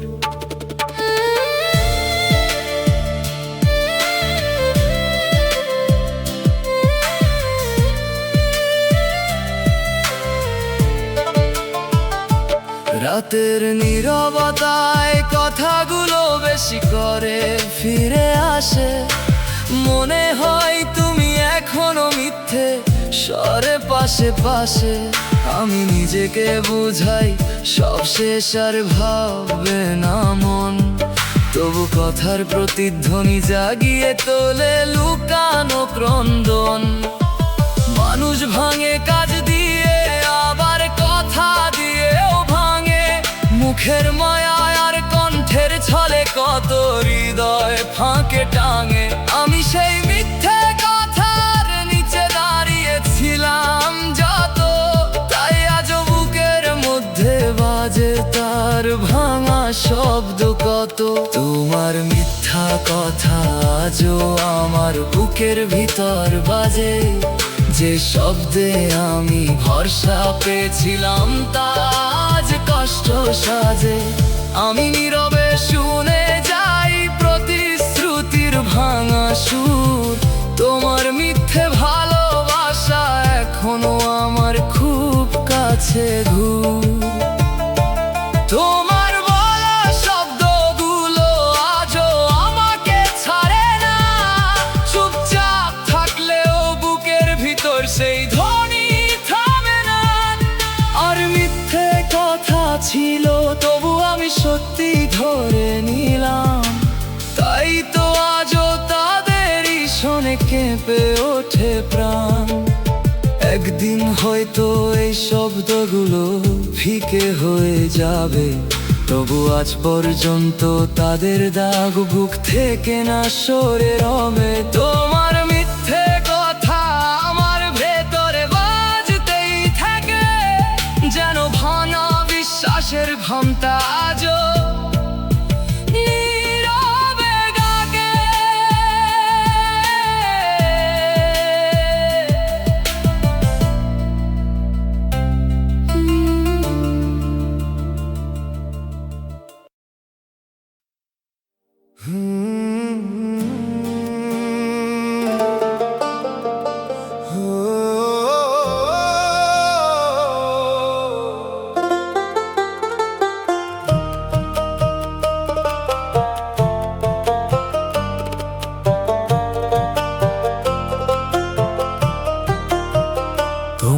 রাতের নীরবতায় কথাগুলো বেশি করে ফিরে আসে, মনে হয় তুমি এখনো মিথ্যে স্বরে পাশে পাশে। আমি নিজেকে বুঝাই সব শেষ আর ভাববে না মন, তবু কথার প্রতিধ্বনি জাগিয়ে তোলে লুকানো ক্রন্দন। মানুষ ভাঙে কাজ দিয়ে আবার কথা দিয়েও ভাঙে, মুখের মায়া আর কণ্ঠের ছলে কত হৃদয় ফাঁকে টাঙে। আমি সেই মিথ্যে কথার নিচে দাঁড়িয়েছিলাম যত, তাই আজ বুকের মধ্যে বাজে তার ভাঙা শব্দ কত। তোমার মিথ্যা কথা আজও আমার বুকের ভিতর বাজে, যে শব্দে আমি ভরসা পেয়েছিলাম তা আজ কষ্ট সাজে। আমি নীরবে শুনে যাই প্রতিশ্রুতির ভাঙা সুর, তোমার মিথ্যে ভালোবাসা এখনো আমার খুব কাছে ঘুর। তোমার বলা শব্দগুলো আজও আমাকে ছাড়ে না, চুপচাপ থাকলেও বুকের ভিতর সেই ধ্বনি থামে না। আর মিথ্যে কথা ছিল তবু আমি সত্যি ধরে নিলাম, তাই তো আজও তাদেরই শোনে কেঁপে ওঠে প্রাণ। একদিন হয়তো এই শব্দগুলো ফিকে হয়ে যাবে, তবু আজ পর্যন্ত তাদের দাগ বুক থেকে না সরে রবে। তোমার মিথ্যে কথা আমার ভেতরে বাজতেই থাকে, যেন ভাঙা বিশ্বাসের ঘন্টা আজও নীরবে ডাকে।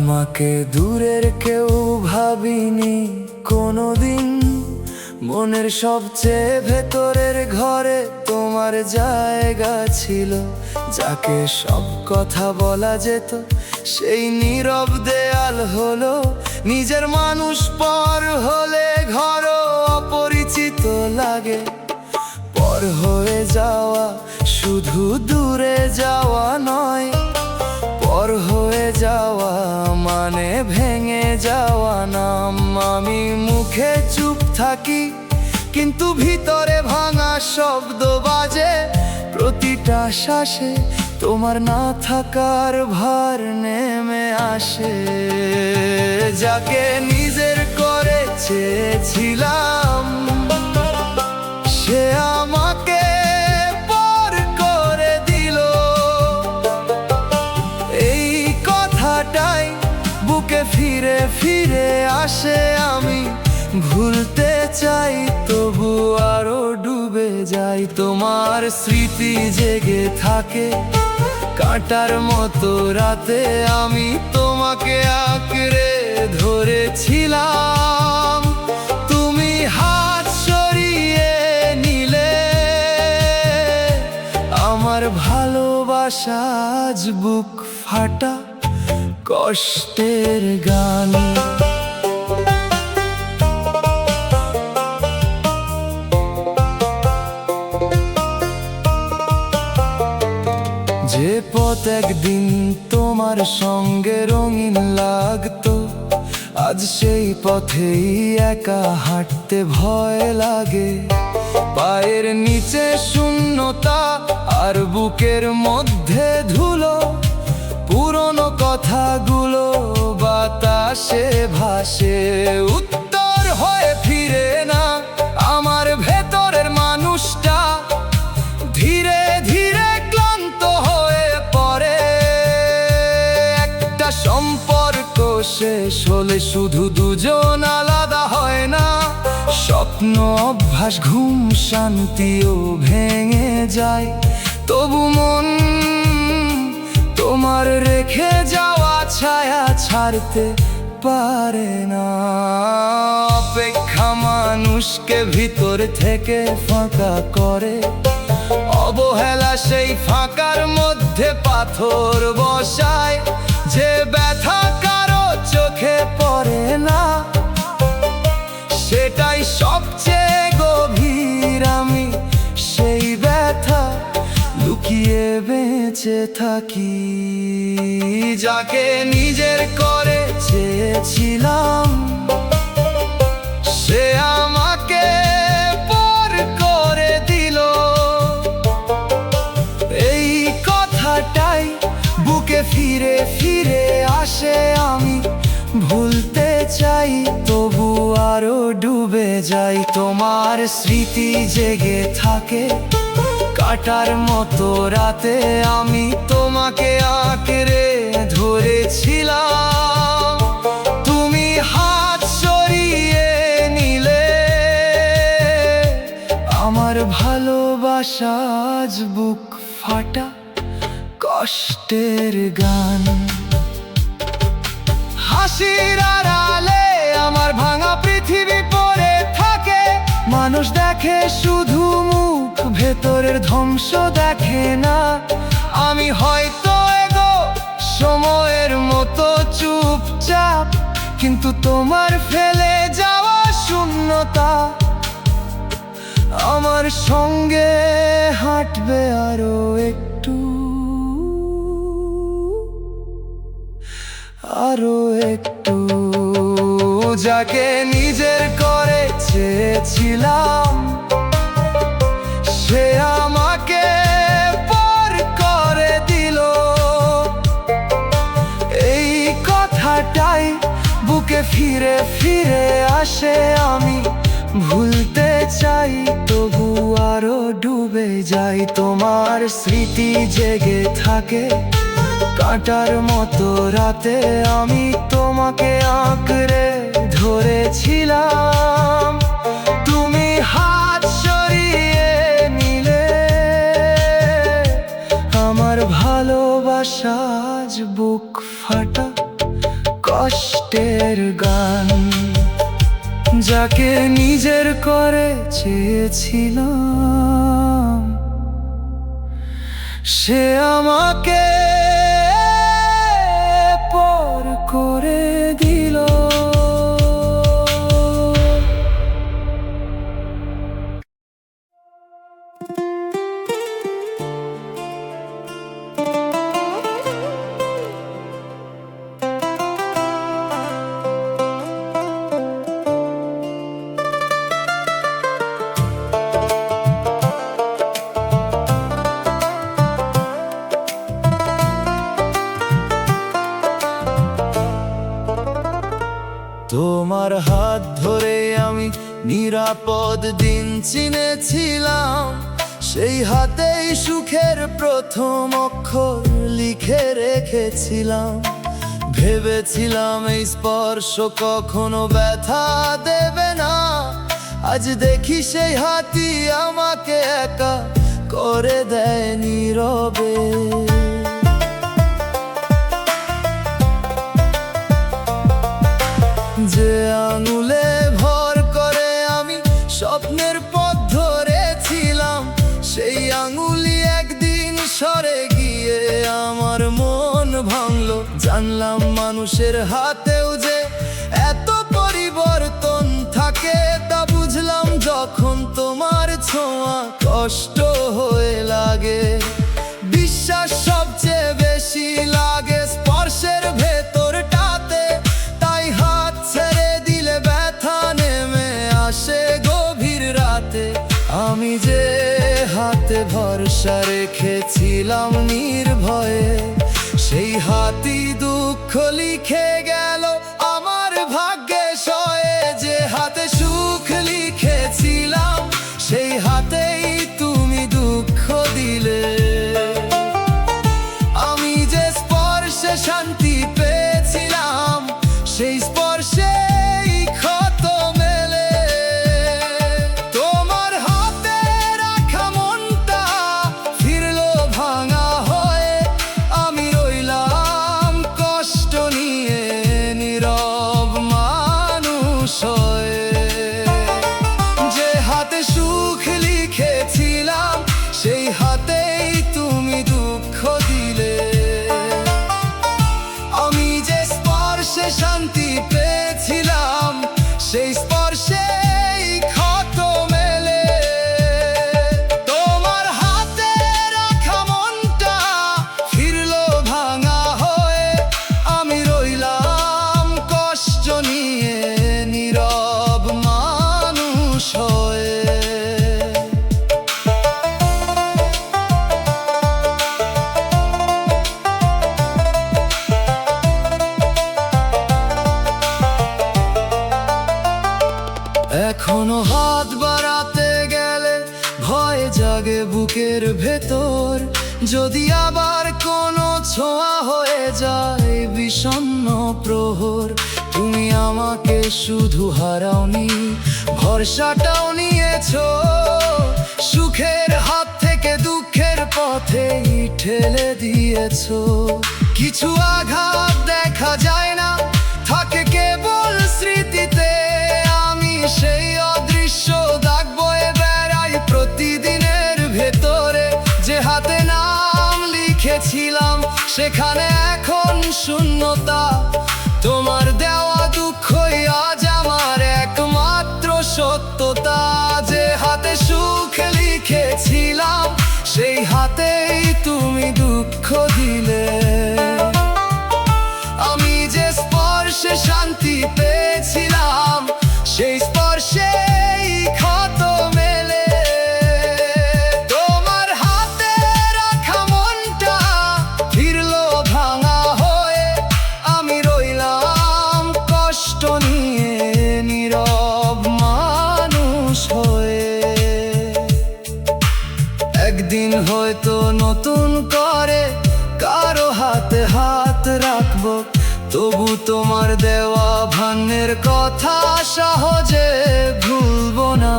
তোমাকে দূরের কেউ ভাবিনি কোনোদিন, মনের সবচেয়ে ভেতরের ঘরে তোমার জায়গা ছিল। যাকে সব কথা বলা যেত সেই নীরব দেয়াল হলো নিজের মানুষ। পর হলে ঘরও অপরিচিত লাগে। পর হয়ে যাওয়া শুধু দূরে যাওয়া নয়, পর হয়ে যাওয়া মানে ভেঙে যাওয়া নাম। আমি মুখে চুপ থাকি কিন্তু ভিতরে ভাঙা শব্দ বাজে প্রতিটা শ্বাসে। তোমার না থাকার ভার নেমে আসে। যাকে নিজের করে চেয়েছিলাম সে আমাকে পর করে দিল। এই কথাটাই বুকে ফিরে ফিরে আসে। আমি ভুলতে চাই তবু আরো ডুবে যাই। তোমার স্মৃতি জেগে থাকে কাঁটার মতো রাতে। আমি তোমাকে আঁকড়ে ধরেছিলাম, তুমি হাত সরিয়ে নিলে। আমার ভালোবাসা আজ বুক ফাটা কষ্টের গান। যে পথ একদিন তোমার সঙ্গে রঙিন লাগতো, আজ সেই পথেই একা হাঁটতে ভয় লাগে। পায়ের নিচে শূন্যতা আর বুকের মধ্যে ধুলো। পুরনো কথাগুলো বাতাসে ভাসে, উত্তর হয়ে ফিরে না। আমার ভেতরের মানুষটা ধীরে ধীরে ক্লান্ত হয়ে পড়ে। একটা সম্পর্ক শেষ হলে শুধু দুজন আলাদা হয় না, স্বপ্ন অভ্যাস ঘুম শান্তিও ভেঙে যায়। তবু মন তোমার রেখে যাওয়া ছায়া ছাড়তে পারে না। অপেক্ষা মানুষকে ভিতর থেকে ফাঁকা করে, অবহেলা সেই ফাঁকার মধ্যে পাথর বসায়। যে ব্যথা কারো চোখে পড়ে না সেটাই সবচেয়ে গভীর। আমি সেই ব্যথা লুকিয়ে বেঁচে থাকি। যাকে নিজের করে চেয়েছিলাম সে আমাকে পর করে দিল। এই কথাটাই বুকে ফিরে ফিরে আসে। আমি ভুলতে চাই তবু আরো ডুবে যাই। তোমার স্মৃতি জেগে থাকে কাঁটার মতো রাতে। আমি তোমাকে আঁকড়ে ধরেছিলাম, তুমি হাত সরিয়ে নিলে। আমার ভালোবাসা আজ বুক ফাটা কষ্টের গান। হাসির আড়ালে আমার ভাঙা পৃথিবী পড়ে থাকে। মানুষ দেখে শুধু মুখ, ভেতরের ধ্বংস দেখে না। আমি হয়তো এগো সময়ের মতো চুপচাপ, কিন্তু তোমার ফেলে যাওয়া শূন্যতা আমার সঙ্গে হাঁটবে আরো একটু, আরো একটু। যাকে নিজের করে চেয়েছিলাম সে আমাকে পর করে দিল। এই কথাটাই বুকে ফিরে ফিরে আসে। আমি ভুলতে চাই তবু আরো ডুবে যাই। তোমার স্মৃতি জেগে থাকে কাঁটার মতো রাতে। আমি তোমাকে আঁকড়ে ধরেছিলাম, তুমি হাত সরিয়ে নিলে। আমার ভালোবাসা আজ বুক ফাটা কষ্টের গান, যাকে নিজের করে চেয়েছিলাম সে আমাকে পর করে দিল। তোমার হাত ধরে আমি নিরাপদ দিন চিনেছিলাম, সেই হাতেই সুখের প্রথম অক্ষর লিখে রেখেছিলাম। ভেবেছিলাম এই স্পর্শ কখনো ব্যথা দেবে না, আজ দেখি সেই হাতই আমাকে একা করে দেয় নীরবে। যে আঙুলে ভর করে আমি স্বপ্নের পথ ধরেছিলাম, সেই আঙুলি একদিন সরে গিয়ে আমার মন ভাঙলো। জানলাম মানুষের হাতেও যে এত পরিবর্তন থাকে, তা বুঝলাম যখন তোমার ছোঁয়া কষ্ট হয়ে লাগে। বিশ্বাস সবচেয়ে বেশি লাগে স্পর্শের ভেতরটাতে, তাই হাত ছেড়ে দিলে ব্যথা নেমে আসে গভীর রাতে। আমি যে হাতে ভরসা রেখেছিলাম নির্ভয়ে, সেই হাতই দুঃখ লিখে গেল আমার ভাগ্যে সয়ে। যে হাতে সুখ লিখেছিলাম, সেই হাতেই তুমি দুঃখ দিলে। আমি যে স্পর্শে শান্তি পেয়েছিলাম, সেই স্পর্শেই ক্ষত মেলে। তোমার হাতে রাখা মনটা ফিরলো ভাঙা হয়ে, আমি রইলাম কষ্ট নিয়ে নীরব মানুষ হয়ে। যে হাতে সুখ লিখেছিলাম, সেই হাতেই তুমি দুঃখ দিলে। আমি যে স্পর্শে শান্তি পেয়েছিলাম, সেই স্পর্শেই ক্ষত মেলে। তোমার হাতে রাখা মনটা ফিরলো ভাঙা হয়ে, আমি রইলাম কষ্ট নিয়ে নীরব মানুষ হয়ে। এখনো হাত বাড়াতে গেলে ভয় জাগে বুকের ভেতর, যদি আবার কোনো ছোঁয়া হয়ে যায় বিষণ্ণ প্রহর। তুমি আমাকে শুধু হারাওনি, ভরসাটাও নিয়েছো। সুখের হাত থেকে দুঃখের পথে ঠেলে দিয়েছো। কিছু আঘাত দেখা যায় না, থাকে কেবল স্মৃতিতে। আমি সেই অদৃশ্য দাগ বয়ে বেড়াই প্রতিদিনের ভেতরে। যে হাতে নাম লিখেছিলাম, সেখানে এখন শূন্যতা। তোমার দেওয়া দুঃখই আজ আমার একমাত্র সত্যতা। যে হাতে সুখ লিখেছিলাম, সেই হাতেই তুমি দুঃখ দিলে। আমি যে স্পর্শে শান্তি পেয়েছিলাম, সেই স্পর্শেই ক্ষত মেলে। তোমার হাতে রাখা মনটা ফিরলো ভাঙা হয়ে, আমি রইলাম কষ্ট নিয়ে নীরব মানুষ হয়ে। একদিন হয়তো নতুন করে কারো হাতে হাত রাখবো, তবু তোমার দেওয়া ভাঙের কথা সহজে ভুলবো না।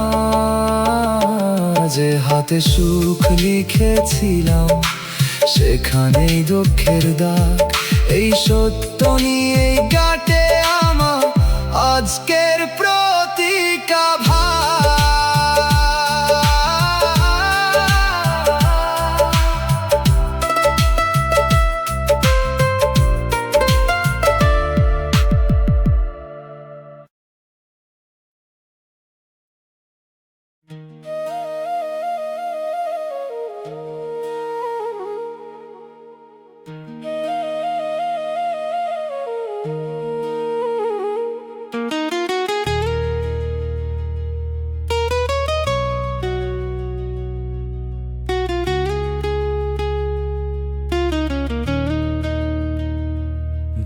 যে হাতে সুখ লিখেছিলাম, সেখানেই দুঃখের দাগ। এই সত্য নিয়েই কাটে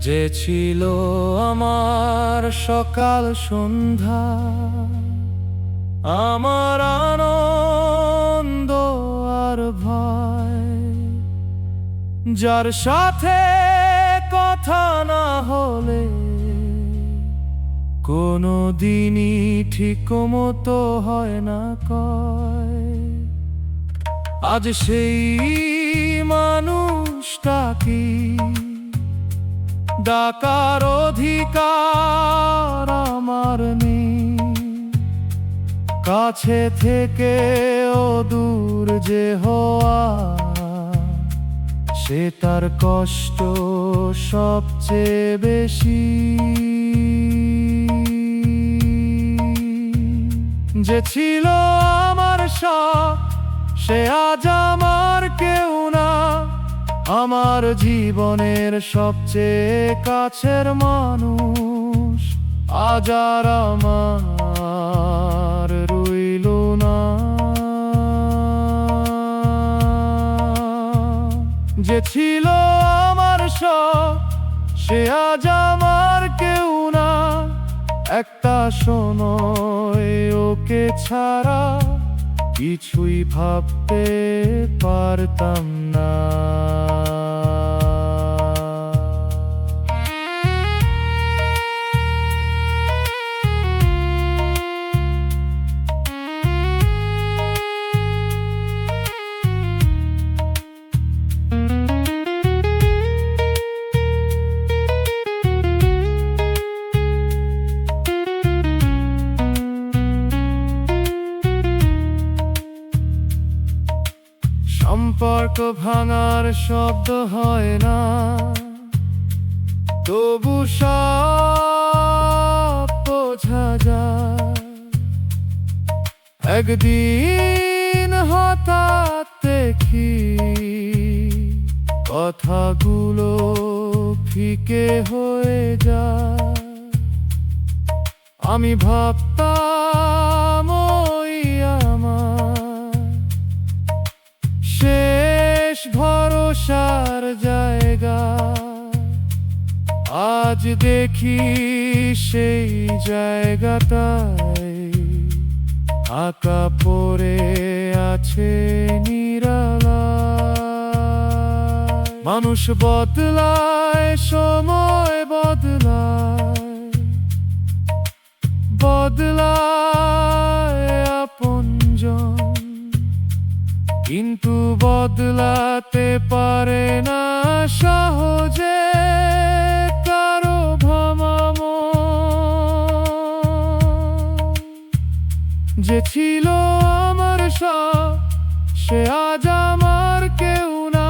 যে ছিল আমার সকাল সন্ধ্যা, আমার আনন্দ আর ভয়, যার সাথে কথা না হলে কোনো দিনই ঠিক মতো হয় না কয়। আজ সেই মানুষটা কি ডাকার অধিকার আমার নেই, কাছে থেকে ও দূর যে হওয়া, সে তার কষ্ট সবচেয়ে বেশি। যে ছিল আমার সব, সে আজ আমার কেউ না, আমার জীবনের সবচেয়ে কাছের মানুষ আজ আর আমার রইল না। যে ছিল আমার সব, সে আজ আমার কেউ না, একটা সময় ওকে ছাড়া কিছুই ভাবতে পারতাম না। সম্পর্ক ভাঙার শব্দ হয় না, তবু সব বোঝা যায়। একদিন হঠাৎ দেখি কথাগুলো ফিকে হয়ে যায়। আমি ভাবতাম ওই আমার শেষ ভরসার জায়গা, আজ দেখি সেই জায়গাটায় আঁকা পড়ে আছে নিরালায়। মানুষ বদলায়, সময় বদলায়, বদলায় আপনজন, কিন্তু বদলাতে পারে না সহজে কারো ভামামো। যে ছিল আমার সব, সে আজ আমার কেউ না,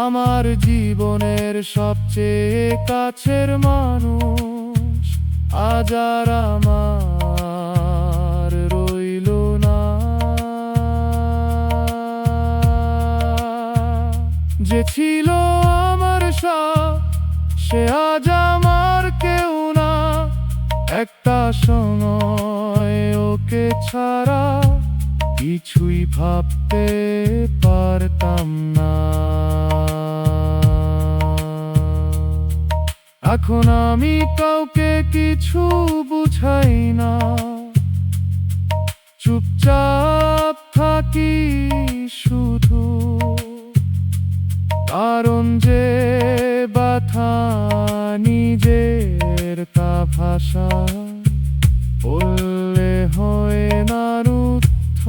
আমার জীবনের সবচেয়ে কাছের মানুষ আজ আর আমার রইল না। যে ছিল আমার সব, সে আজ আমার কেউ না, একটা সময় ওকে ছাড়া কিছুই ভাবতে পারতাম না। এখন আমি কাউকে কিছু বুঝাই না, চুপচাপ থাকি শুধু, কারণ যে ব্যথা নিজের তা ভাষা বললে হয় না রুদ্ধ।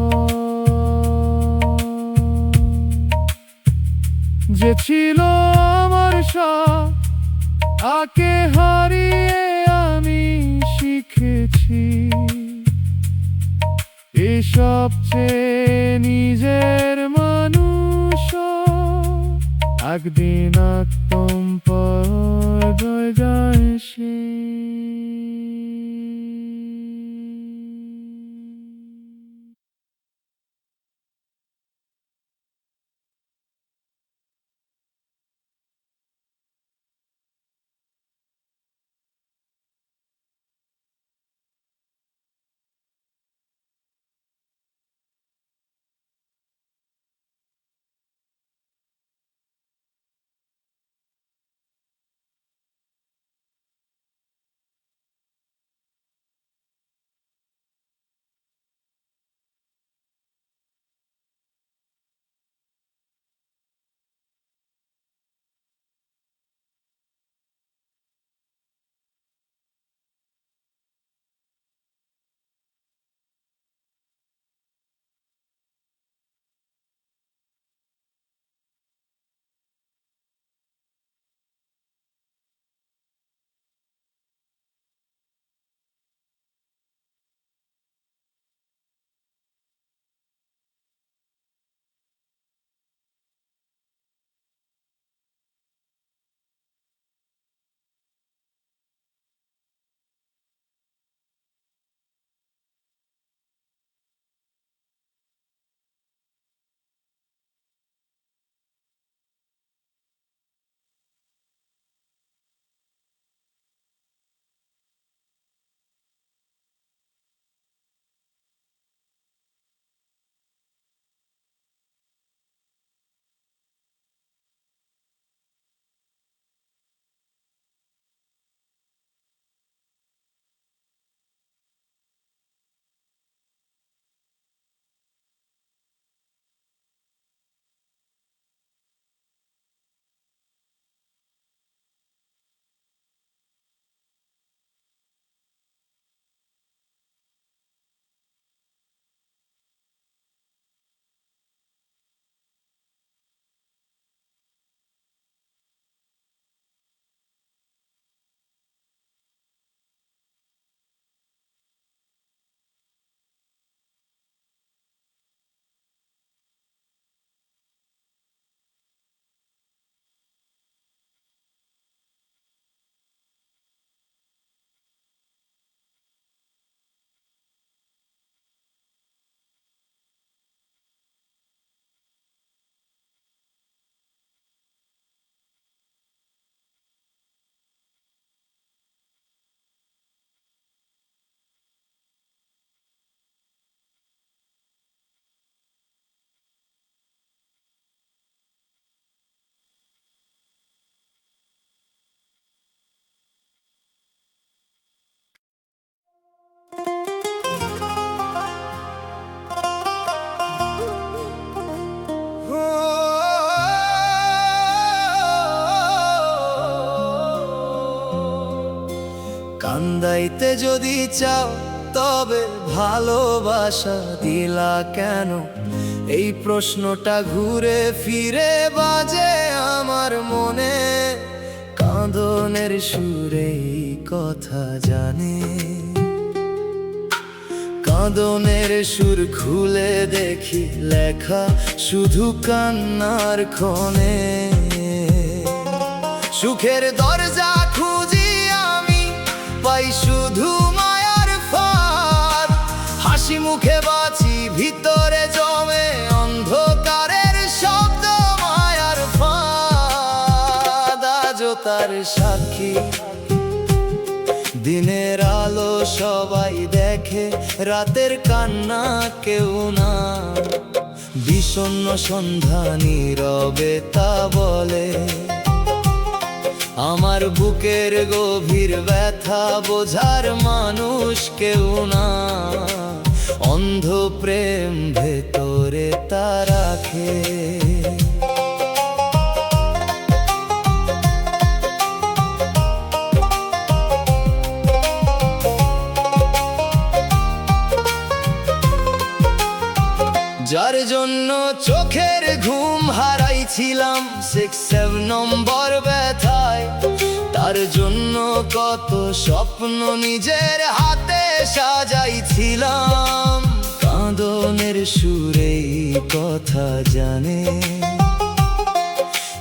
যে ছিল আমার সব, তাকে হারিয়ে আমি শিখেছি এই সবচেয়ে নিজের মানুষ একদিন একদম পর যায় সে। কান্দাইতে যদি চাও তবে ভালোবাসা দিলা কেন? এই প্রশ্নটা ঘুরে ফিরে বাজে আমার মনে। কাঁদনের সুরে এই কথা জানে। কাঁদনের সুর খুলে দেখি লেখা শুধু কান্নার ক্ষণে। সুখের দরজা খুঁজি আমি, পাই শুধু মায়ার ফাঁদ। হাসি মুখে বাঁচি, ভিতরে জমে অন্ধকারের শব্দ। মায়ার ফাঁদ আজও তার সাক্ষী। দিনের আলো সবাই দেখে, রাতের কান্না কেউ না। বিষণ্ণ সন্ধ্যা নীরবে তা বলে। আমার বুকের গভীর ব্যথা বোঝার মানুষ কেউ না। অন্ধ প্রেম ভেতরে তা রাখে। যার জন্য চোখের ঘুম হারাইছিলাম 6-7 নম্বর ব্যথায়, তার জন্য কত স্বপ্ন নিজের হাতে সাজাইছিলাম। কাঁদনের সুরে কথা জানে।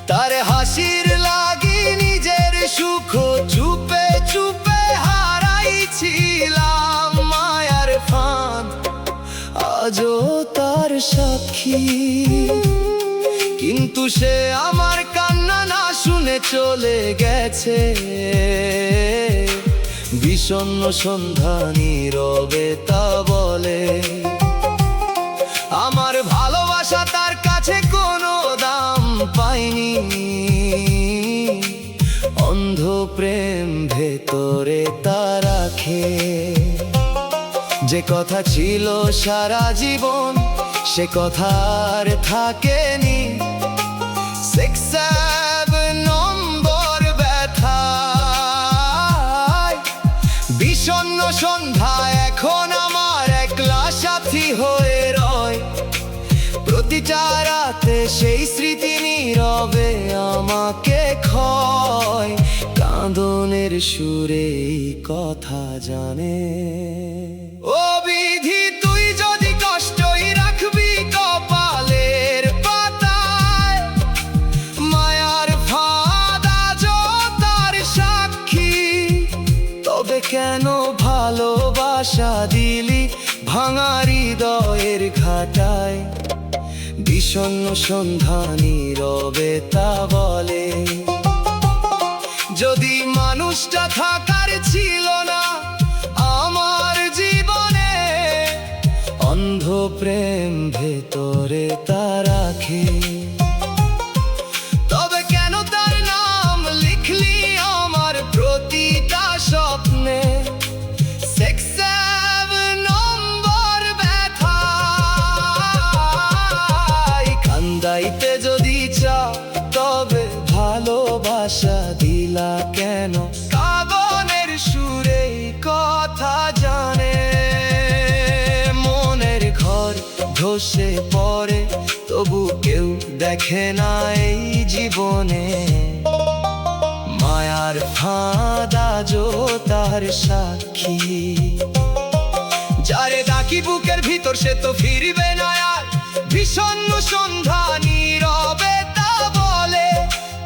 তার হাসির লাগি নিজের সুখ চুপে চুপে হারাইছিলাম। মায়ার ফাঁদ আজও তার সাক্ষী। কিন্তু সে আমার কান্না না শুনে চলে গেছে। বিষণ্ণ সন্ধ্যা নীরবে তা বলে। আমার ভালোবাসা তার কাছে কোনো দাম পায়নি। অন্ধ প্রেম ভেতরে তা রাখে। যে কথা ছিল সারা জীবন, সে কথা আর থাকেনি। 6-7 নম্বর ব্যথায় বিষণ্ণ সন্ধ্যা এখন আমার একলা সাথী হয়ে রয়। প্রতিটা রাতে সেই স্মৃতি নীরবে আমাকে ক্ষয়। কাঁদনের সুরে কথা জানে। ও বিধি, তুই যদি কষ্টই রাখবি কপালের পাতায়, মায়ার ফাঁদ আজও তার সাক্ষী। তবে কেন ভালোবাসা দিলি ভাঙা হৃদয়ের ঘাটায়? বিষণ্ণ সন্ধ্যা নীরবে তা বলে। যদি মানুষটা থাকার ছিল না আমার জীবনে, অন্ধ প্রেম ভেতরে তা রাখে। তবে কেন তার নাম লিখলি আমার প্রতিটা স্বপ্নে? 6-7 নম্বর ব্যথায় কান্দাইতে যদি চাও তবে ভালোবাসা দিলা কেন? কাঁদনের সুরে কথা জানে। মনের ঘর ধসে পড়ে তবু কেউ দেখে না এই জীবনে। মায়ার ফাঁদ আজও তার সাক্ষী। যারে ডাকি বুকের ভিতর সে তো ফিরবে না আর। বিষণ্ণ সন্ধ্যা নীরবে তা বলে।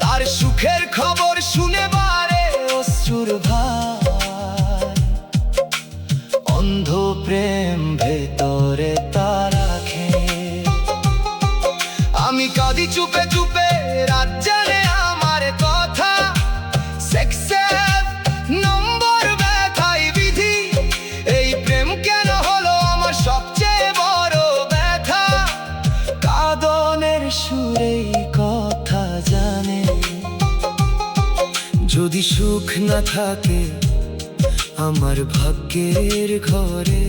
তার সুখের খবর শুনে বারে অশ্রুর ভার। অন্ধ প্রেম ভেতরে তা রাখে। আমি কাঁদি চুপে চুপে, রাত জানে আমার কথা। 6-7 নম্বর ব্যথায় বিধি, এই প্রেম কেন হলো আমার সবচেয়ে বড় ব্যথা। কাঁদনের সুরে কথা জানে। যদি সুখ না থাকে আমার ভাগ্যের ঘরে,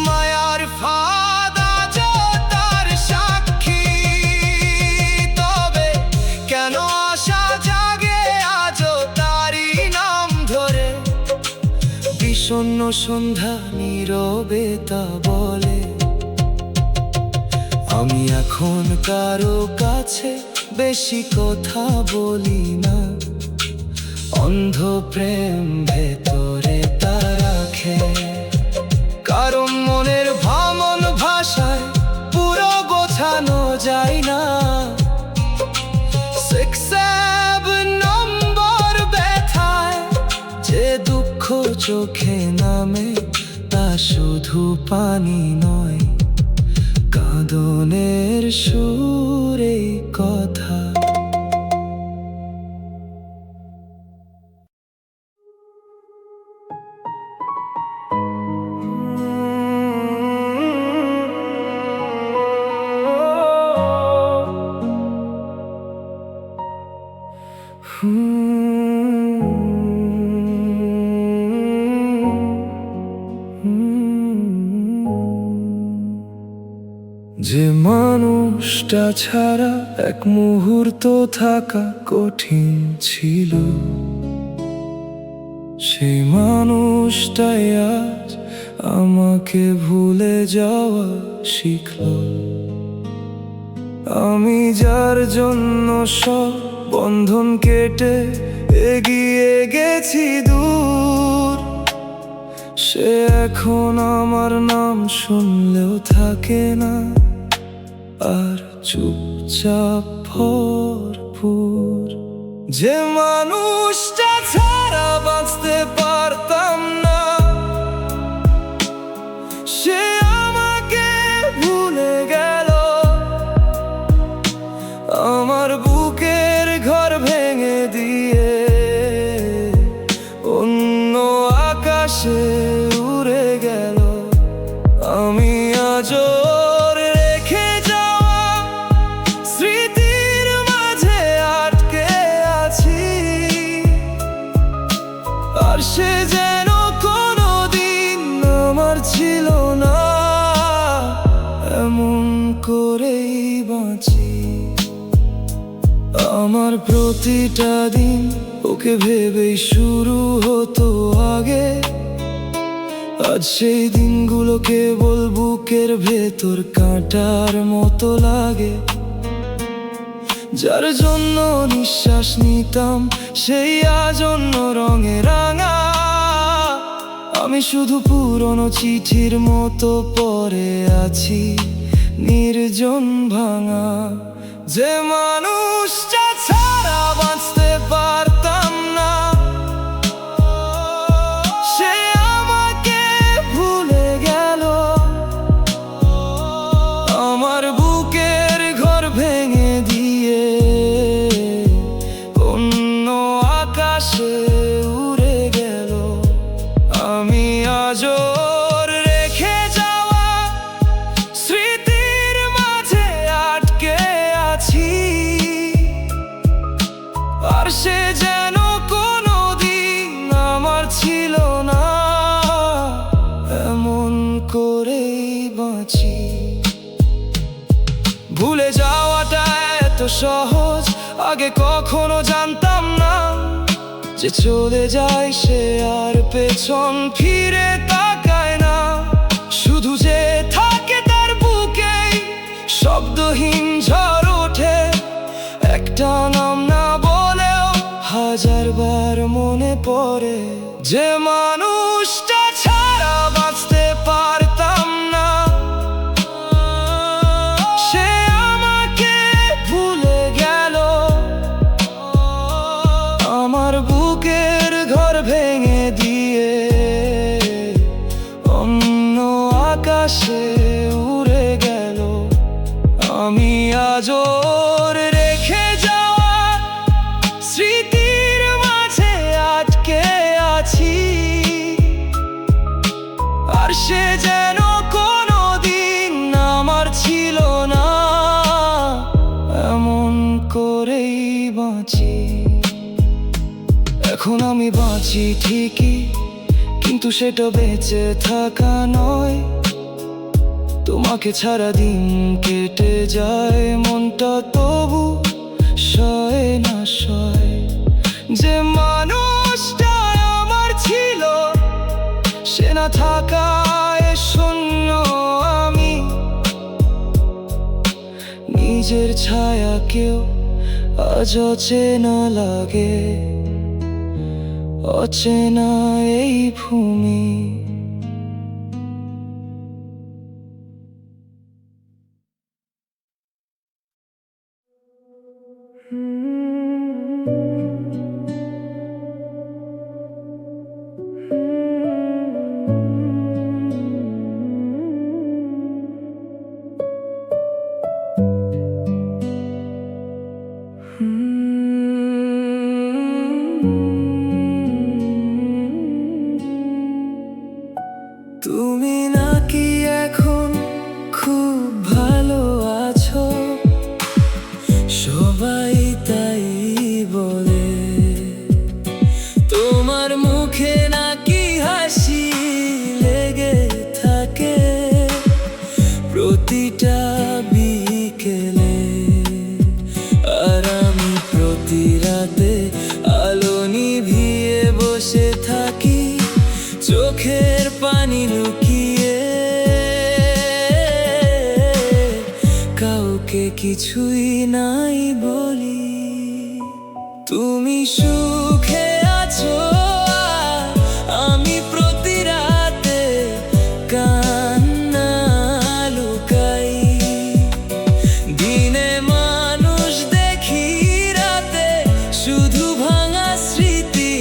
মায়ার ফাঁদ আজও তার সাক্ষী। তবে কেন আশা জাগে আজও তারই নাম ধরে? শূন্য সন্ধ্যা নীরবে তা বলে, আমি এখন কারো কাছে বেশি কথা বলি না। অন্ধ প্রেম ভেতরে তা রাখে, কারণ মনের ভামন ভাষায় পুরো বোঝানো যায় না। 6-7 নম্বর ব্যথায় যে দুঃখ চোখে নামে, তা শুধু পানি নয়, কাঁদনের সুরে কথা। যে মানুষটা ছাড়া এক মুহূর্ত থাকা কঠিন ছিল, সেই মানুষটাই আজ আমাকে ভুলে যাওয়া শিখলো। আমি যার জন্য সব বন্ধন কেটে এগিয়ে গেছি দূর, সে এখন আমার নাম শুনলেও থাকে না, আর চুপচাপ ভরপুর। যে মানুষটা ছাড়া বাঁচতে পারতাম না, সে আমাকে ভুলে গেল। আমার বুকের ঘর ভেঙে দিয়ে অন্য আকাশে উড়ে গেল। আমি আজও রেখে যাওয়া স্মৃতির মাঝে আটকে আছি, আর সে যেন কোনোদিন আমার ছিল না। এমন করেই বাঁচি, আমার প্রতিটা দিন ওকে ভেবেই শুরু হতো আগে। আজ সেই দিনগুলো কেবল বুকের ভেতর কাঁটার মতো লাগে। যার জন্য নিঃশ্বাস নিতাম সেই আজ অন্য রঙে রাঙা। আমি শুধু পুরনো চিঠির মতো পড়ে আছি, নির্জন ভাঙা। যে মানুষটা ছাড়া বাঁচতে পারতাম না, সে আমাকে ভুলে গেল। আমার বুকের ঘর ভেঙে দিয়ে অন্য আকাশে উড়ে গেল। আমি আজও রেখে যাওয়া স্মৃতির মাঝে আটকে আছি, আর সে যেন কোনোদিন আমার ছিল না। এমন করেই বাঁচি। ভুলে যাওয়াটা এত সহজ, আগে কখনো জানতাম না। যে চলে যায় সে আর পেছন ফিরে তাকায় না, শুধু যে থাকে তার বুকেই শব্দহীন ঝড় ওঠে। একটা নাম না বলেও হাজারবার মনে পড়ে। যে মানুষটা ছাড়া বাঁচতে পারতাম না, সে আমাকে ভুলে গেল। আমার বুকের ঘর ভেঙে দিয়ে অন্য আকাশে উড়ে গেল। আমি আজও রেখে যাওয়া স্মৃতির মাঝে আটকে আছি, আর সে যেন কোনোদিন আমার ছিল না। এমন করেই বাঁচি। এখন আমি বাঁচি ঠিকই, কিন্তু সেটা বেঁচে থাকা নয়। তোমাকে ছাড়া দিন কেটে যায়, মনটা তবু সয় না সয়। যে মানুষটা আমার ছিল সে না থাকায় শূন্য আমি, নিজের ছায়াকেও আজ অচেনা লাগে, অচেনা এই ভূমি। তুমি নাকি এখন খুব ভালো আছো, সবাই তাই বলে। তোমার মুখে নাকি হাসি লেগে থাকে প্রতিটা বিকেলে, আর আমি প্রতি রাতে আলো নিভিয়ে বসে থাকি চোখের পানি লুকিয়ে, কাউকে কিছুই নাই বলি। তুমি সুখে আছো আর আমি প্রতি রাতে কান্না লুকাই। দিনে মানুষ দেখি, রাতে শুধু ভাঙা স্মৃতি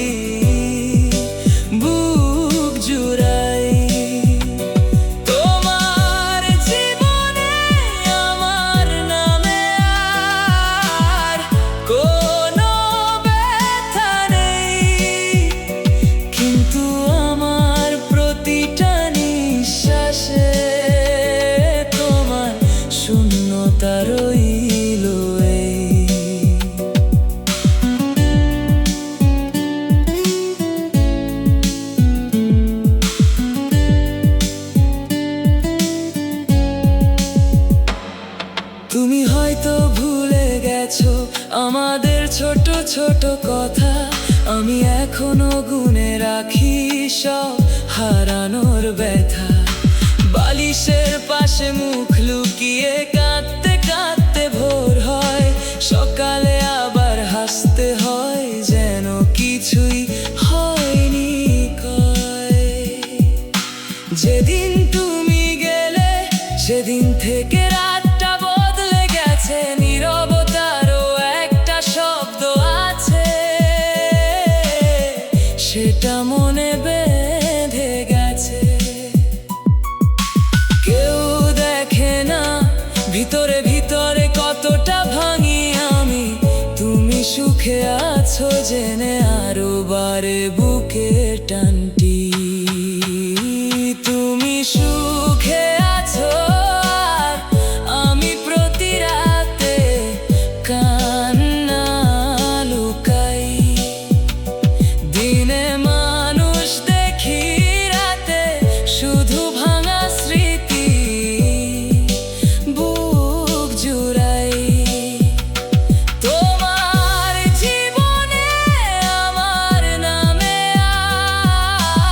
বুক জুড়াই। তোমার জীবনে আমার নামে আর কোনো ব্যথা নেই, কিন্তু আমার প্রতিটা নিঃশ্বাসে তোমার শূন্যতা রইল এই। তুমি হয়তো ভুলে গেছো আমাদের ছোট ছোট কথা, আমি এখনো গুনে রাখি সব হারানোর ব্যথা। বালিশের পাশে মুখ লুকিয়ে কাঁদতে কাঁদতে ভোর হয়, সকালে আবার হাসতে হয় যেন কিছুই হয়নি কয়। যেদিন তুমি গেলে সেদিন থেকে রাতটা বদলে গেছে, নীরবতারও একটা শব্দ আছে, সেটা মনে বেঁধে গেছে। কেউ দেখে না ভিতরে ভিতরে কতটা ভাঙি আমি, তুমি সুখে আছো জেনে আরো বারে বুকে টানটি। তুমি সুখে আছো আর আমি প্রতি রাতে কান্না লুকাই। দিনে মানুষ দেখি, রাতে শুধু ভাঙা স্মৃতি বুক জুড়াই। তোমার জীবনে আমার নামে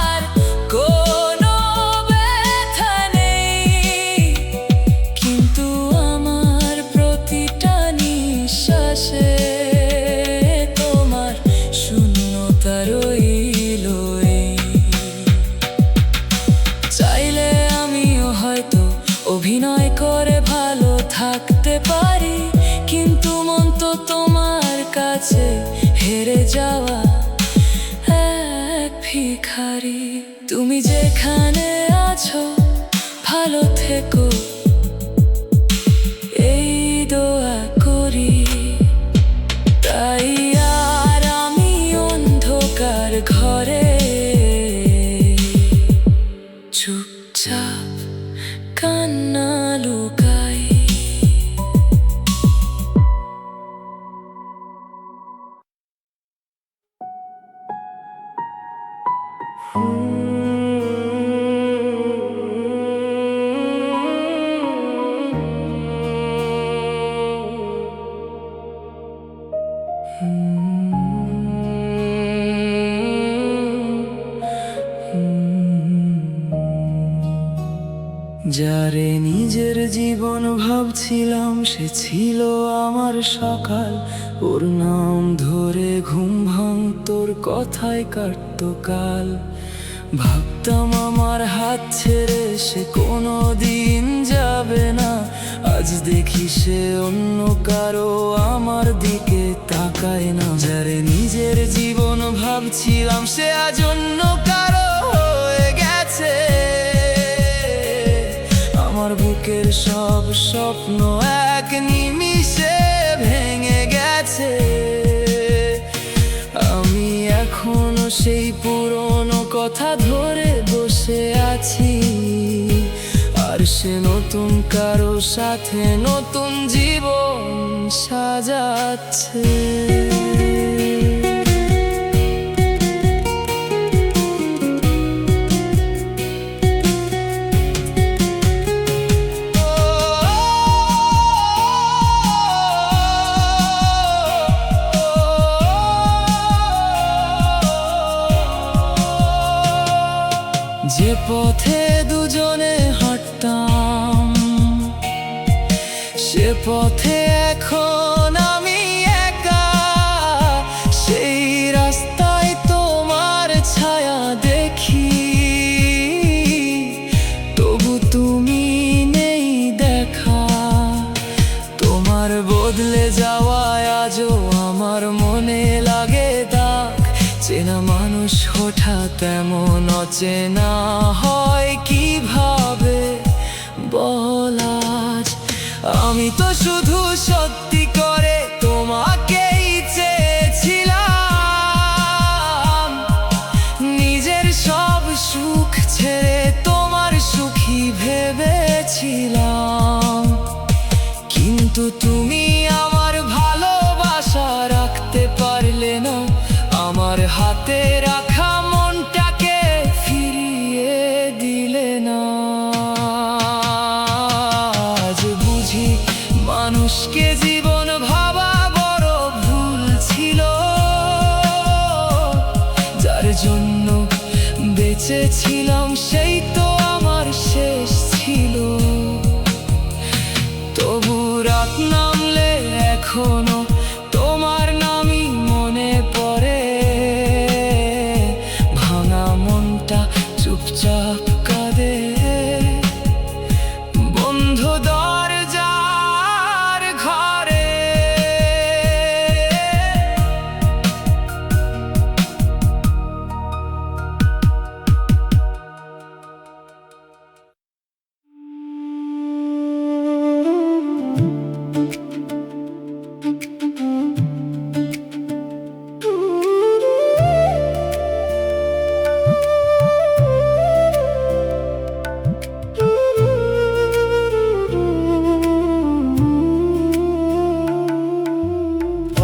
আর কোনো ব্যথা নেই, কিন্তু আমার প্রতিটা নিঃশ্বাসে তোমার শূন্যতা রইল এই। চাইলে আমিও হয়তো অভিনয় করে ভালো থাকতে পারি, কিন্তু মন তো তোমার কাছে হেরে যাওয়া এক ভিখারি। তুমি যেখানে আছো ভালো থেকো, এই দোয়া করি। তাই আর আমি অন্ধকার ঘরে চুপচাপ কান্না লুকাই। জীবন ভাবছিলাম সে ছিল আমার সকাল, ওর নাম ধরে ঘুম ভাঙতোর কথায় কাটতো কাল। ভাবতাম আমার হাত ছেড়ে সে কোনো দিন যাবে না, আজ দেখি সে অন্য কারো আমার দিকে তাকায় না। যারে নিজের জীবন ভাবছিলাম সে আজ অন্য কারো হয়ে গেছে। আমার বুকের সব স্বপ্ন এক নিমিষে ভেঙে গেছে। আমি এখনো সেই পুরনো কথা ধরে বসে আছি, আর সে নতুন কারো সাথে নতুন জীবন সাজাচ্ছে। যে পথে দুজনে হাঁটতাম সে পথে এখন আমি একা। সেই রাস্তায় তোমার ছায়া দেখি, তবু তুমি নেই দেখা। তোমার বদলে যাওয়ায় আজও আমার মনে লাগে দাগ। চেনা মানুষ হঠাৎ এমন অচেনা হয় কিভাবে বল আজ। আমি তো শুধু সত্যি করে তোমাকেই চেয়েছিলাম, নিজের সব সুখ ছেড়ে তোমার সুখী ভেবেছিলাম। কিন্তু তুমি আমার ভালোবাসা রাখতে পারলে না, আমার হাতে রাখা মনটাকে ফিরিয়ে দিলে না। আজ বুঝি মানুষকে জীবন ভাবা বড় ভুল ছিল। যার জন্য বেঁচেছিলাম সেই তো আমার শেষ ছিল। তবু রাত নামলে এখনো তোমার নামই মনে পড়ে। ভাঙা মনটা চুপচাপ কাঁদে, বন্ধ দরজার ঘরে।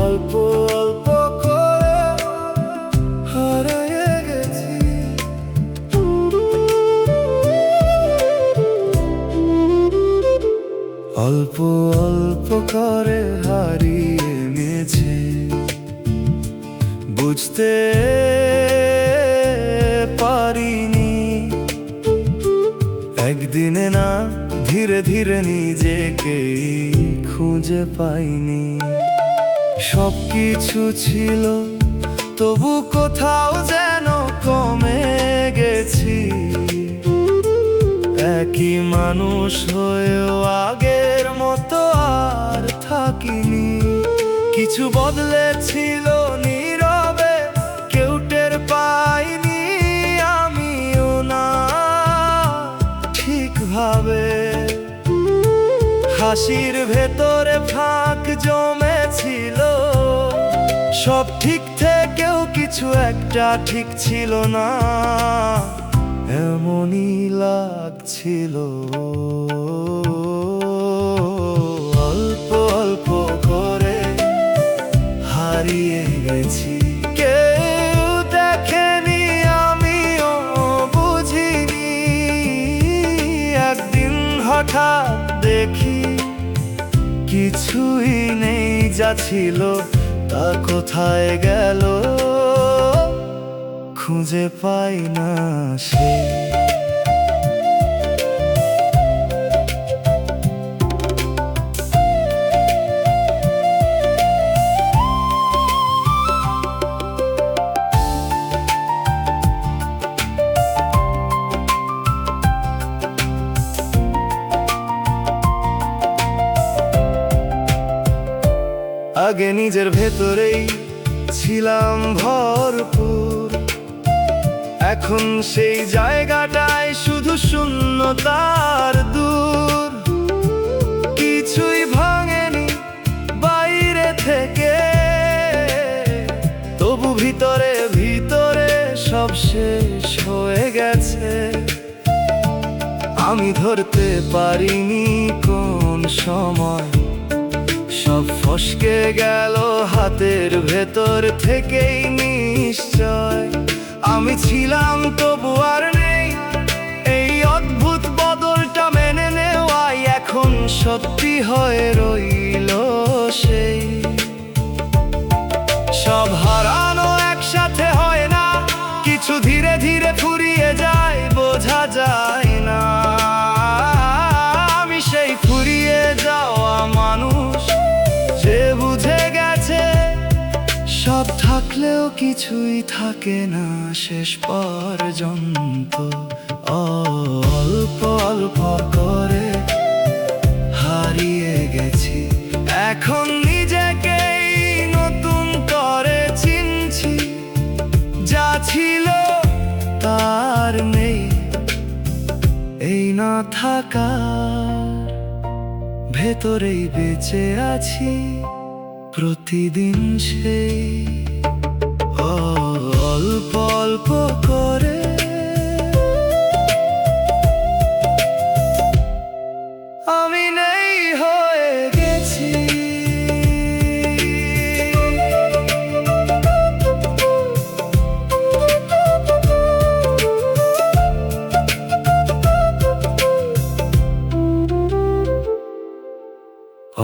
অল্প অল্প করে হারিয়ে গেছি, অল্প অল্প করে হারিয়ে নিয়েছি। বুঝতে পারিনি একদিনে না, ধীরে ধীরে নিজেকেই খুঁজে পাইনি। সবকিছু ছিল তবু কোথাও যেন কমে গেছি। একই মানুষ হয়েও আগের মতো আর থাকিনি। কিছু বদলেছিল নীরবে, কেউ টের পাইনি, আমিও না ঠিকভাবে। হাসির ভেতরে ফাঁক জমেছিল, সব ঠিক থেকেও কিছু একটা ঠিক ছিল না, এমনই লাগছিল। অল্প অল্প করে হারিয়ে গেছি, কেউ দেখেনি আমিও বুঝিনি। একদিন হঠাৎ দেখি কিছুই নেই, যা ছিল তা কোথায় গেল খুঁজে পাই না সে। আগে নিজের ভেতরেই ছিলাম ভরপুর, এখন সেই জায়গাটায় শুধু শূন্যতার দূর। কিছুই ভাঙেনি বাইরে থেকে, তবু ভিতরে ভিতরে সব শেষ হয়ে গেছে। আমি ধরতে পারিনি কোন সময় সব ফসকে গেল হাতের ভেতর থেকেই নিশ্চয়। আমি ছিলাম তবু আর নেই, এই অদ্ভুত বদলটা মেনে নেওয়াই এখন সত্যি হয়ে রইল সেই। সব হারানো একসাথে হয় না, কিছু ধীরে ধীরে ফুরিয়ে যায়, বোঝা যায় না। আমি সেই ফুরিয়ে যাওয়া মানুষ যে বুঝে গেছে সব থাকলেও কিছুই থাকে না শেষ পর্যন্ত। অল্প অল্প করে হারিয়ে গেছি, এখন নিজেকেই নতুন করে চিনছি। যা ছিল তার নেই, এই না থাকার ভেতরেই বেঁচে আছি প্রতিদিন সেই। অল্প অল্প করে আমি নেই হয়ে গেছি।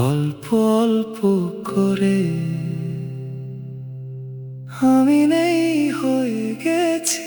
অল্প অল্প করে আমি নেই হয়ে গেছি।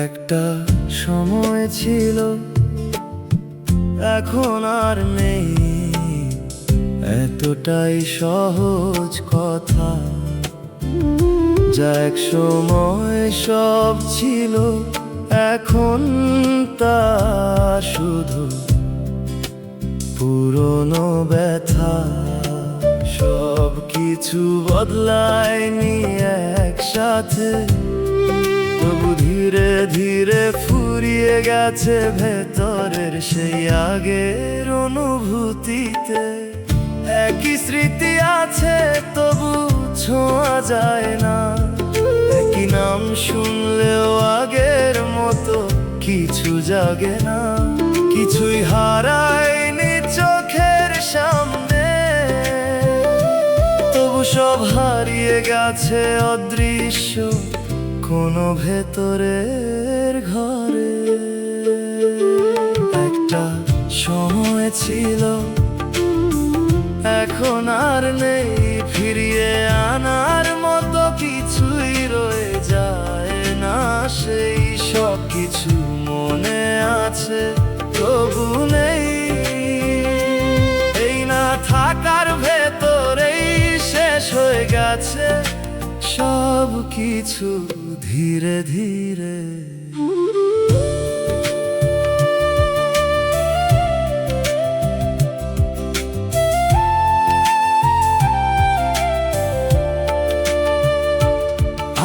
একটা সময় ছিল, এখন আর নেই, এতটাই সহজ কথা। যা এক সময় সব ছিল, এখন তা শুধু পুরনো ব্যথা। সব কিছু বদলায়নি একসাথে, তবু ধীরে ধীরে ফুরিয়ে গেছে ভেতরের সেই আগের অনুভূতিতে। একই স্মৃতি আছে তবু ছোঁয়া যায় না, একই নাম শুনলেও আগের মতো কিছু জাগে না। কিছুই হারায়নি চোখের সামনে, তবু সব হারিয়ে গেছে অদৃশ্য কোনো ভেতরের ঘরে। একটা সময় ছিল, এখন আর নেই, ফিরিয়ে আনার মতো কিছুই রয়ে যায় না। সেই সব কিছু মনে আছে তবু নেই, এই না থাকার ভেতরেই শেষ হয়ে গেছে সব কিছু ধীরে ধীরে।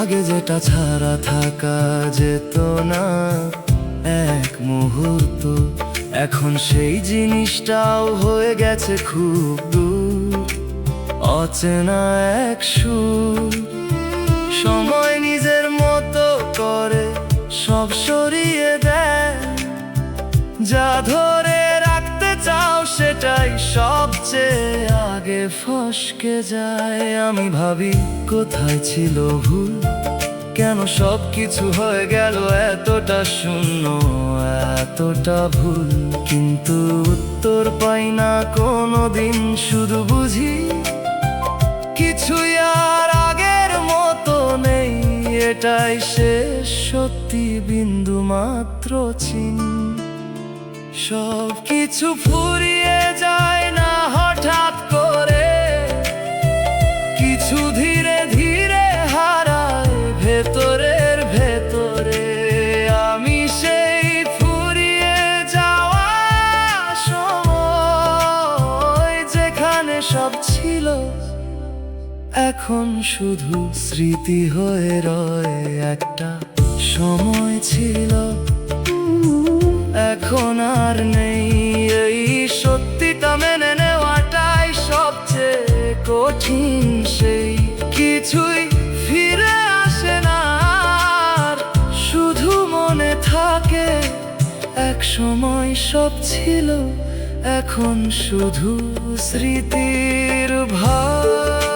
আগে যেটা ছাড়া থাকা যেত না এক মুহূর্ত, এখন সেই জিনিসটাও হয়ে গেছে খুব দূর। অচেনা এক সুর, সময় নিজের মতো করে সব সরিয়ে দেয়। যা ধরে রাখতে চাও সেটাই সবচেয়ে আগে ফসকে যায়। আমি ভাবি কোথায় ছিল ভুল, কেন সব কিছু হয়ে গেল এতটা শূন্য, এতটা ভুল। কিন্তু উত্তর পাই না কোনোদিন, শুধু বুঝি কিছু কিছুই আর আগের মতো নেই, এটাই শেষ সত্যি, বিন্দু মাত্র চিন। সব কিছু ফুরিয়ে যায় না হঠাৎ করে, কিছু ধীরে ধীরে হারায় ভেতরের ভেতরে। আমি সেই ফুরিয়ে যাওয়া সময়, যেখানে সব ছিল এখন শুধু স্মৃতি হয়ে রয়। একটা সময় ছিল এখন আর নেই, এই সত্যিটা মেনে নেওয়াটাই সবচেয়ে কঠিন। সেই কিছুই ফিরে আসে না আর, শুধু মনে থাকে এক সময় সব ছিল, এখন শুধু স্মৃতির ভার।